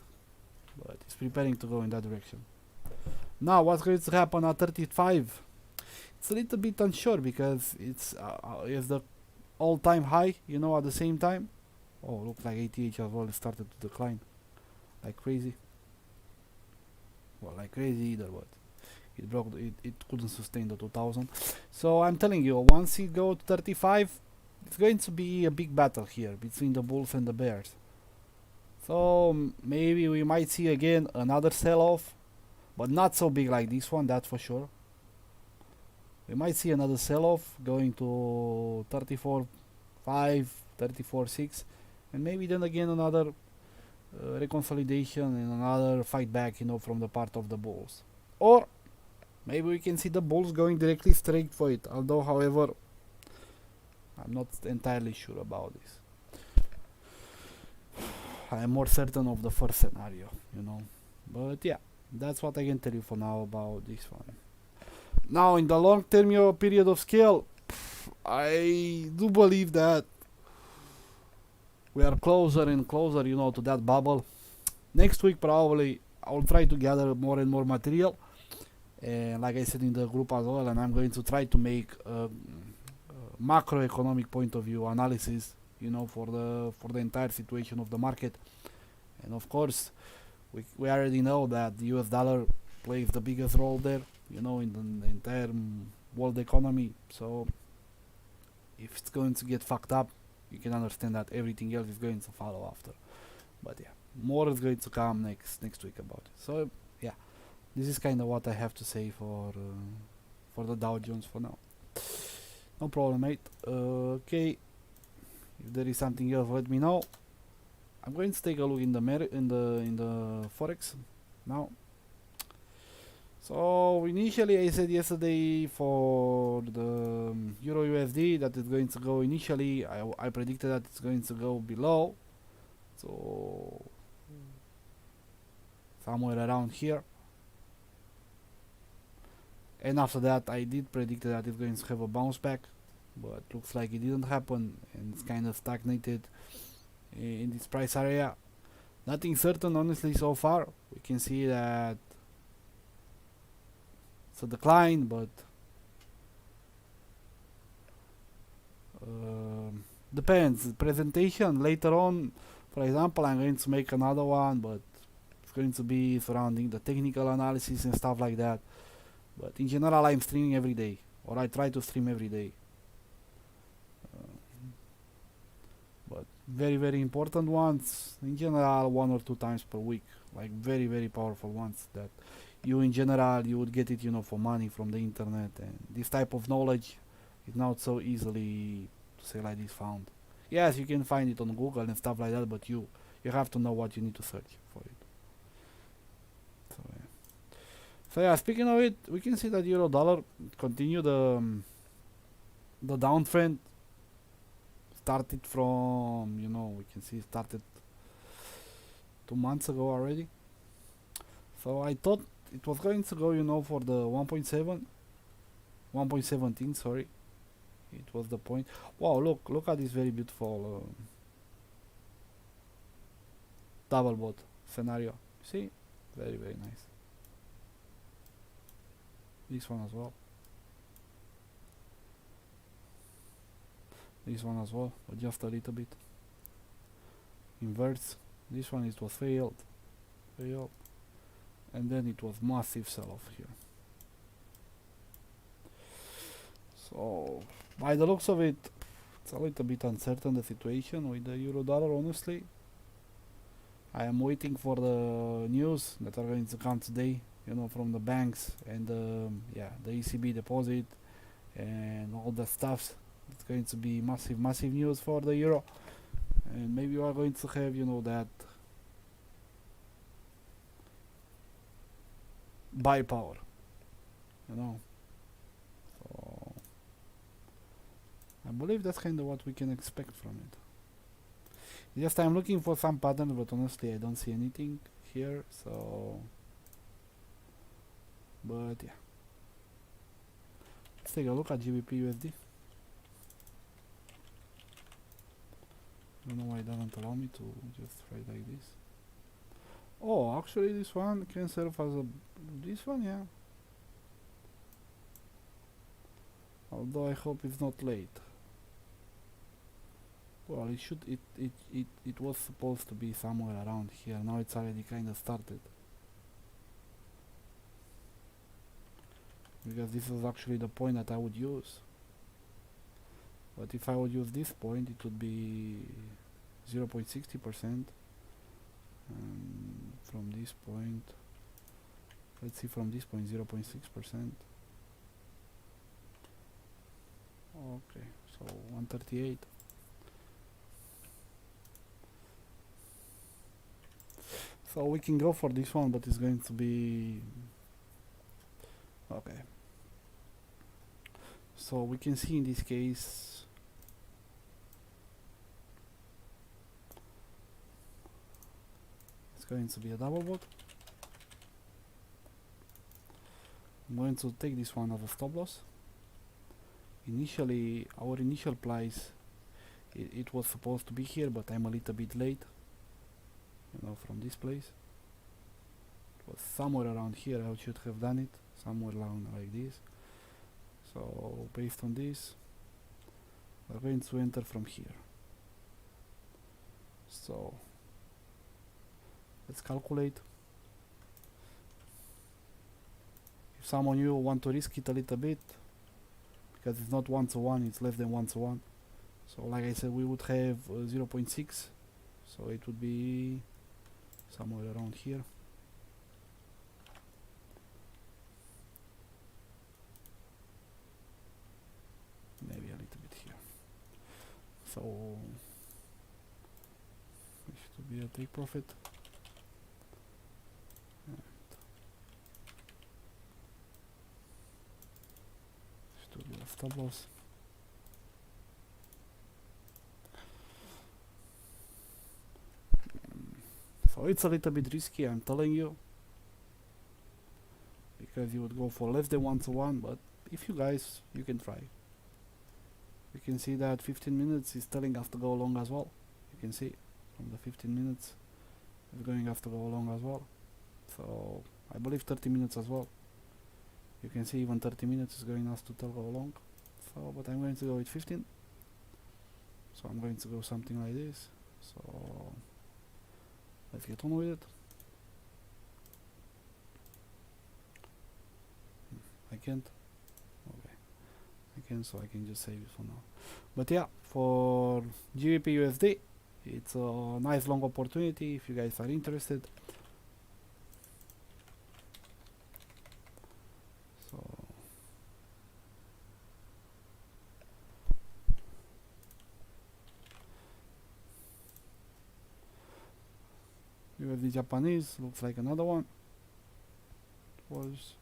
Speaker 1: but it's preparing to go in that direction. Now what's going to happen at 35? It's a little bit unsure, because it's the all-time high, you know, at the same time. Oh, looks like ATH as well started to decline like crazy. Well, like crazy either, but it broke it couldn't sustain the 2000. So I'm telling you, once it goes to 35, it's going to be a big battle here between the bulls and the bears. So maybe we might see again another sell-off, but not so big like this one, that's for sure. We might see another sell-off going to 34.5, 34.6, and maybe then again another reconsolidation and another fight back, you know, from the part of the bulls. Or maybe we can see the bulls going directly straight for it, although, however, I'm not entirely sure about this. I am more certain of the first scenario, you know. But yeah, that's what I can tell you for now about this one. Now in the long term period of scale, I do believe that we are closer and closer, you know, to that bubble. Next week probably I will try to gather more and more material, and like I said in the group as well, and I'm going to try to make a macroeconomic point of view analysis, you know, for the entire situation of the market. And of course, we already know that the US dollar plays the biggest role there, you know, in the entire world economy. So if it's going to get fucked up, you can understand that everything else is going to follow after. But yeah, more is going to come next week about it. So yeah, this is kind of what I have to say for the Dow Jones for now. No problem, mate. Okay, if there is something else, let me know. I'm going to take a look in the Forex now. So initially I said yesterday for the Euro USD that it's going to go initially, I predicted that it's going to go below, so somewhere around here, and after that I did predict that it's going to have a bounce back, but looks like it didn't happen and it's kind of stagnated in this price area. Nothing certain honestly so far. We can see that it's a decline, but depends. Presentation later on, for example, I'm going to make another one, but it's going to be surrounding the technical analysis and stuff like that. But in general, I'm streaming every day, or I try to stream every day. But very important ones, in general, 1 or 2 times per week, like very powerful ones that you in general you would get it, you know, for money from the internet, and this type of knowledge is not so easily, to say like this, found. Yes, you can find it on Google and stuff like that, but you have to know what you need to search for it. So yeah, speaking of it, we can see that euro dollar continue the downtrend. Started from, you know, we can see it started 2 months ago already. So I thought it was going to go, you know, for the 1.17, sorry. It was the point. Wow, look at this very beautiful double bot scenario. See? Very nice. This one as well. This one as well, but just a little bit. Inverts. This one it was failed. And then it was massive sell-off here. So by the looks of it, it's a little bit uncertain, the situation with the euro dollar, honestly. I am waiting for the news that are going to come today, you know, from the banks and the ECB deposit and all the stuff. It's going to be massive news for the euro, and maybe we are going to have, you know, that buy power, you know. So I believe that's kind of what we can expect from it. Just I'm looking for some patterns, but honestly I don't see anything here. So, but yeah, let's take a look at GBP USD. I don't know why it doesn't allow me to just write like this. Oh, actually this one can serve as a, this one, yeah. Although I hope it's not late. Well, it should, it was supposed to be somewhere around here. Now it's already kind of started. Because this is actually the point that I would use. But if I would use this point, it would be 0.60%. From this point, let's see, from this point, 0.6%. Okay, so 138. So we can go for this one, but it's going to be okay. So we can see in this case it's going to be a double bot. I'm going to take this one as a stop loss. Initially, our initial price, it was supposed to be here, but I'm a little bit late, you know, from this place. It was somewhere around here. I should have done it somewhere around like this. So based on this, we're going to enter from here. So let's calculate. If some of you want to risk it a little bit, because it's not 1-to-1, it's less than 1-to-1. So like I said, we would have 0.6, so it would be somewhere around here. Maybe a little bit here. So it should be a take profit. And should be a stop loss. So it's a little bit risky, I'm telling you, because you would go for less than 1-to-1, but if you guys, you can try. You can see that 15 minutes is telling us to go long as well. You can see from the 15 minutes it's going us to go long as well. So I believe 30 minutes as well. You can see even 30 minutes is going us to tell go long. So, but I'm going to go with 15. So I'm going to go something like this. So let's get on with it. I can't. Okay. I can, so I can just save it for now. But yeah, for GBP USD, it's a nice long opportunity if you guys are interested. So USD Japanese looks like another one. It was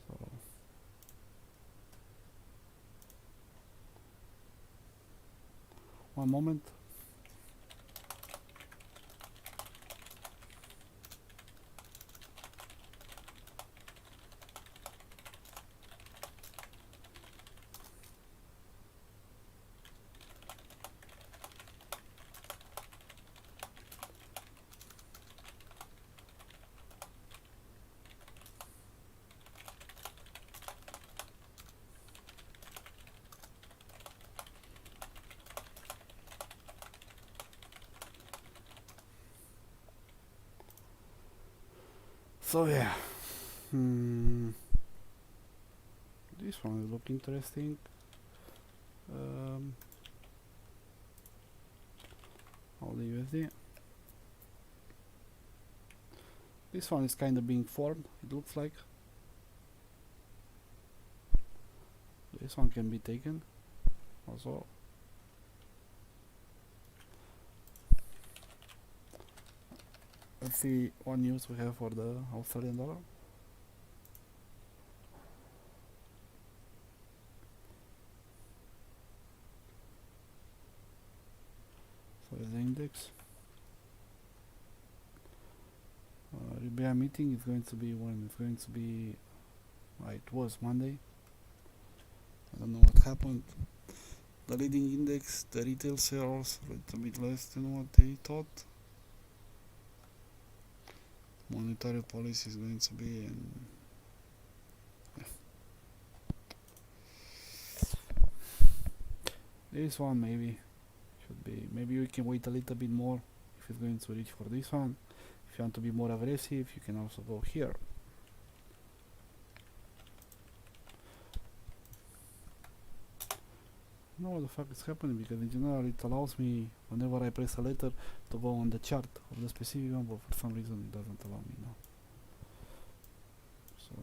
Speaker 1: so one moment. So yeah, this one will look interesting. All the USD. This one is kind of being formed, it looks like. This one can be taken also. Let's see what news we have for the Australian dollar. So the index. RBI meeting is going to be when? It's going to be, it was Monday. I don't know what happened. The leading index, the retail sales, a little bit less than what they thought. Monetary policy is going to be, and this one maybe should be, maybe we can wait a little bit more if it's going to reach for this one. If you want to be more aggressive, you can also go here. I don't know what the fuck is happening, because in general it allows me, whenever I press a letter, to go on the chart of the specific one, but for some reason it doesn't allow me now. So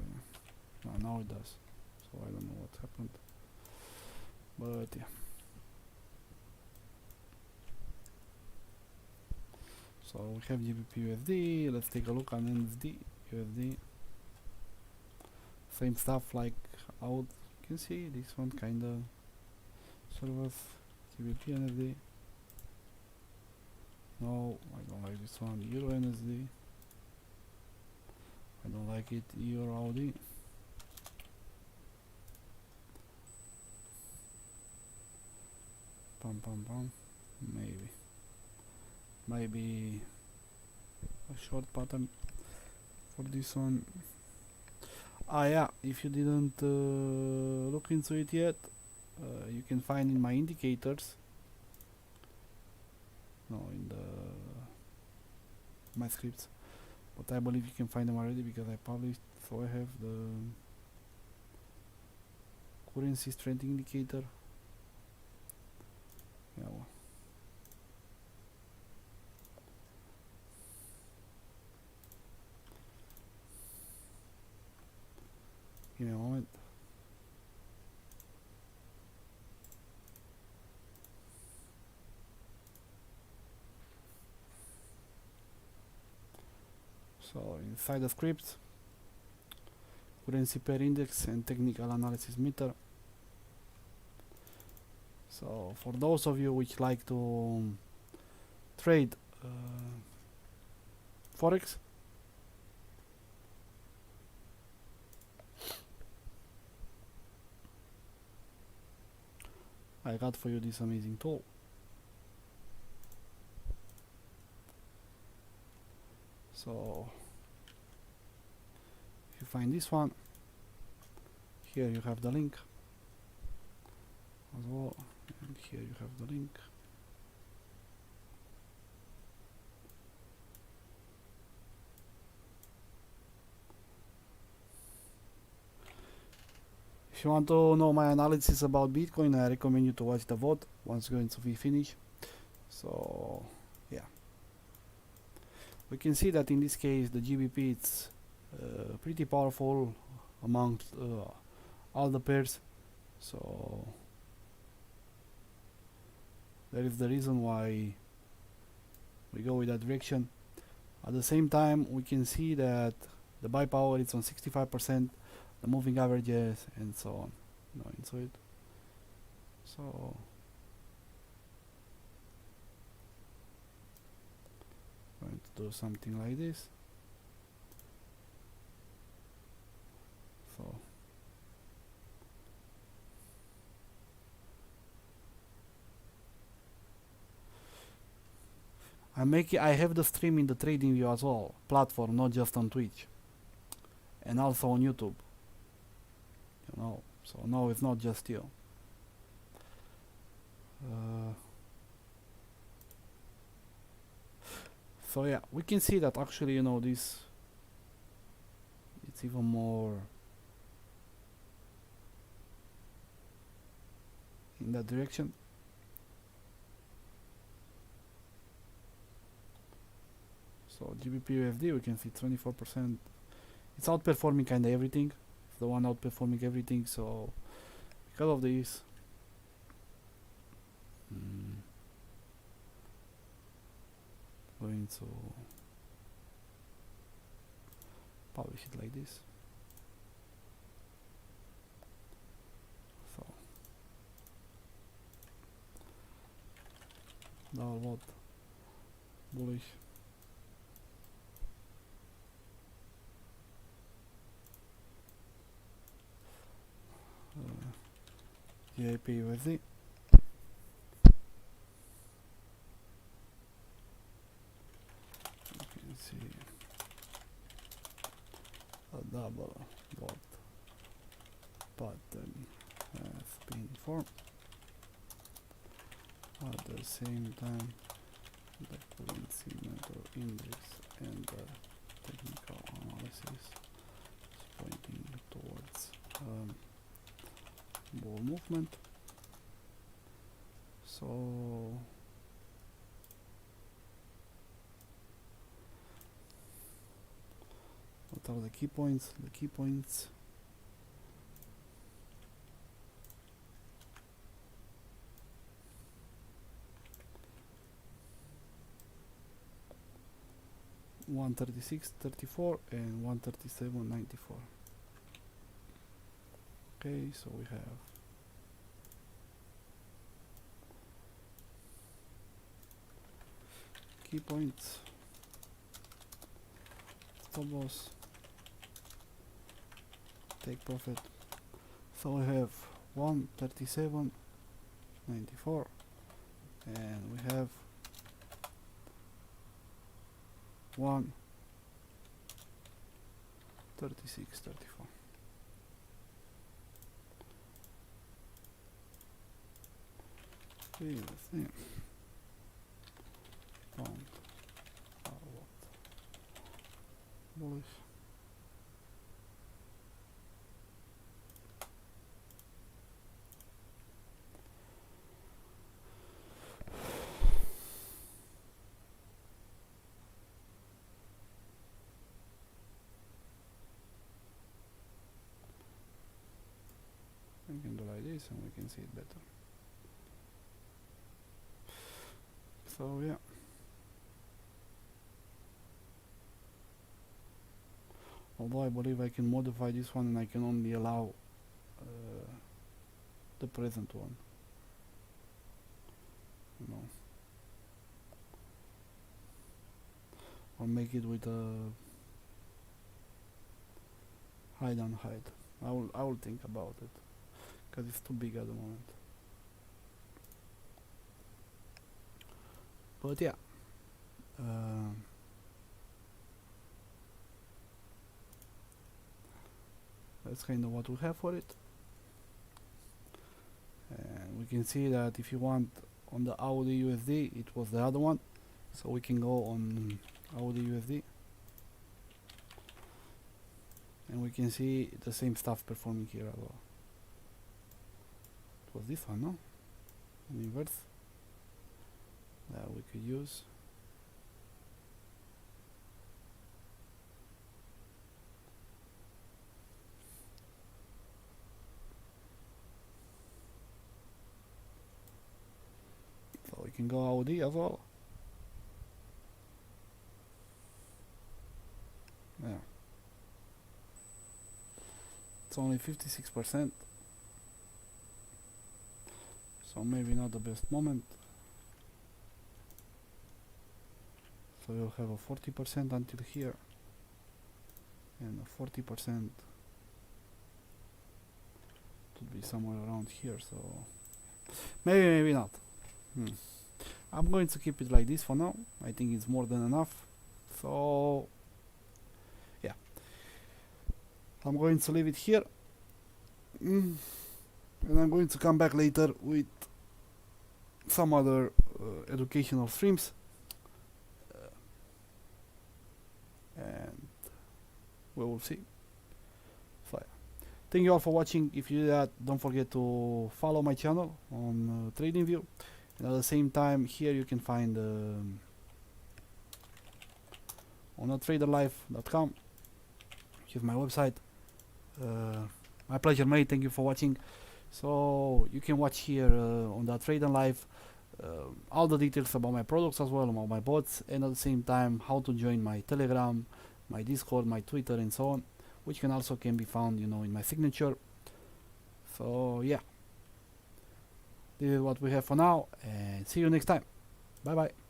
Speaker 1: yeah, now it does. So I don't know what happened, but yeah. So we have GBP USD. Let's take a look at NSD USD. Same stuff like out. You can see this one kinda sort of GBP NSD. No, I don't like this one. Euro NSD. I don't like it. Your Audi. Pam pam pam. Maybe a short pattern for this one. Yeah, if you didn't look into it yet, you can find in my indicators, no, in my scripts, but I believe you can find them already because I published. So I have the currency strength indicator. Yeah, well. Give me a moment. So inside the script, currency pair index and technical analysis meter. So for those of you which like to trade Forex, I got for you this amazing tool. So if you find this one, here you have the link as well, and here you have the link. If you want to know my analysis about Bitcoin, I recommend you to watch the VOD once going to be finished. So yeah, we can see that in this case the GBP is pretty powerful amongst all the pairs. So that is the reason why we go with that direction. At the same time, we can see that the buy power is on 65%, the moving averages, and so on. No, into it. So going to do something like this. So I have the stream in the trading view as well, platform, not just on Twitch, and also on YouTube. You know, so no, it's not just you. So yeah, we can see that actually, you know, this it's even more in that direction. So GBP USD, we can see 24%. It's outperforming kinda everything. It's the one outperforming everything. So because of this, going to publish it like this. So download bullish. JP USD. You can see a double bot pattern has been formed. At the same time, the currency metal index and the technical analysis is pointing towards bull movement. So what are the key points? The key points $136.34 and $137.94. Okay, so we have key points, stop loss, take profit. So we have 137.94 and we have 136.34. See, pound are what? Bullish. We can do like this and we can see it better. So yeah, although I believe I can modify this one and I can only allow the present one, you know, or make it with a hide and hide. I will think about it because it's too big at the moment. But yeah, that's kind of what we have for it. And we can see that if you want on the Audi USD, it was the other one, so we can go on Audi USD and we can see the same stuff performing here as well. It was this one, no? An inverse that we could use. So we can go Audi as well. Yeah. It's only 56%. So maybe not the best moment. So you'll have a 40% until here and a 40% to be somewhere around here, so maybe not. I'm going to keep it like this for now. I think it's more than enough. So yeah, I'm going to leave it here and I'm going to come back later with some other educational streams and we will see. So yeah. Thank you all for watching. If you do that, don't forget to follow my channel on TradingView, and at the same time here you can find on traderlife.com, which is my website. My pleasure, mate. Thank you for watching. So you can watch here on the Trader Life all the details about my products as well, about my bots, and at the same time how to join my Telegram, my Discord, my Twitter, and so on, which can also be found, you know, in my signature. So yeah, this is what we have for now, and see you next time. Bye bye.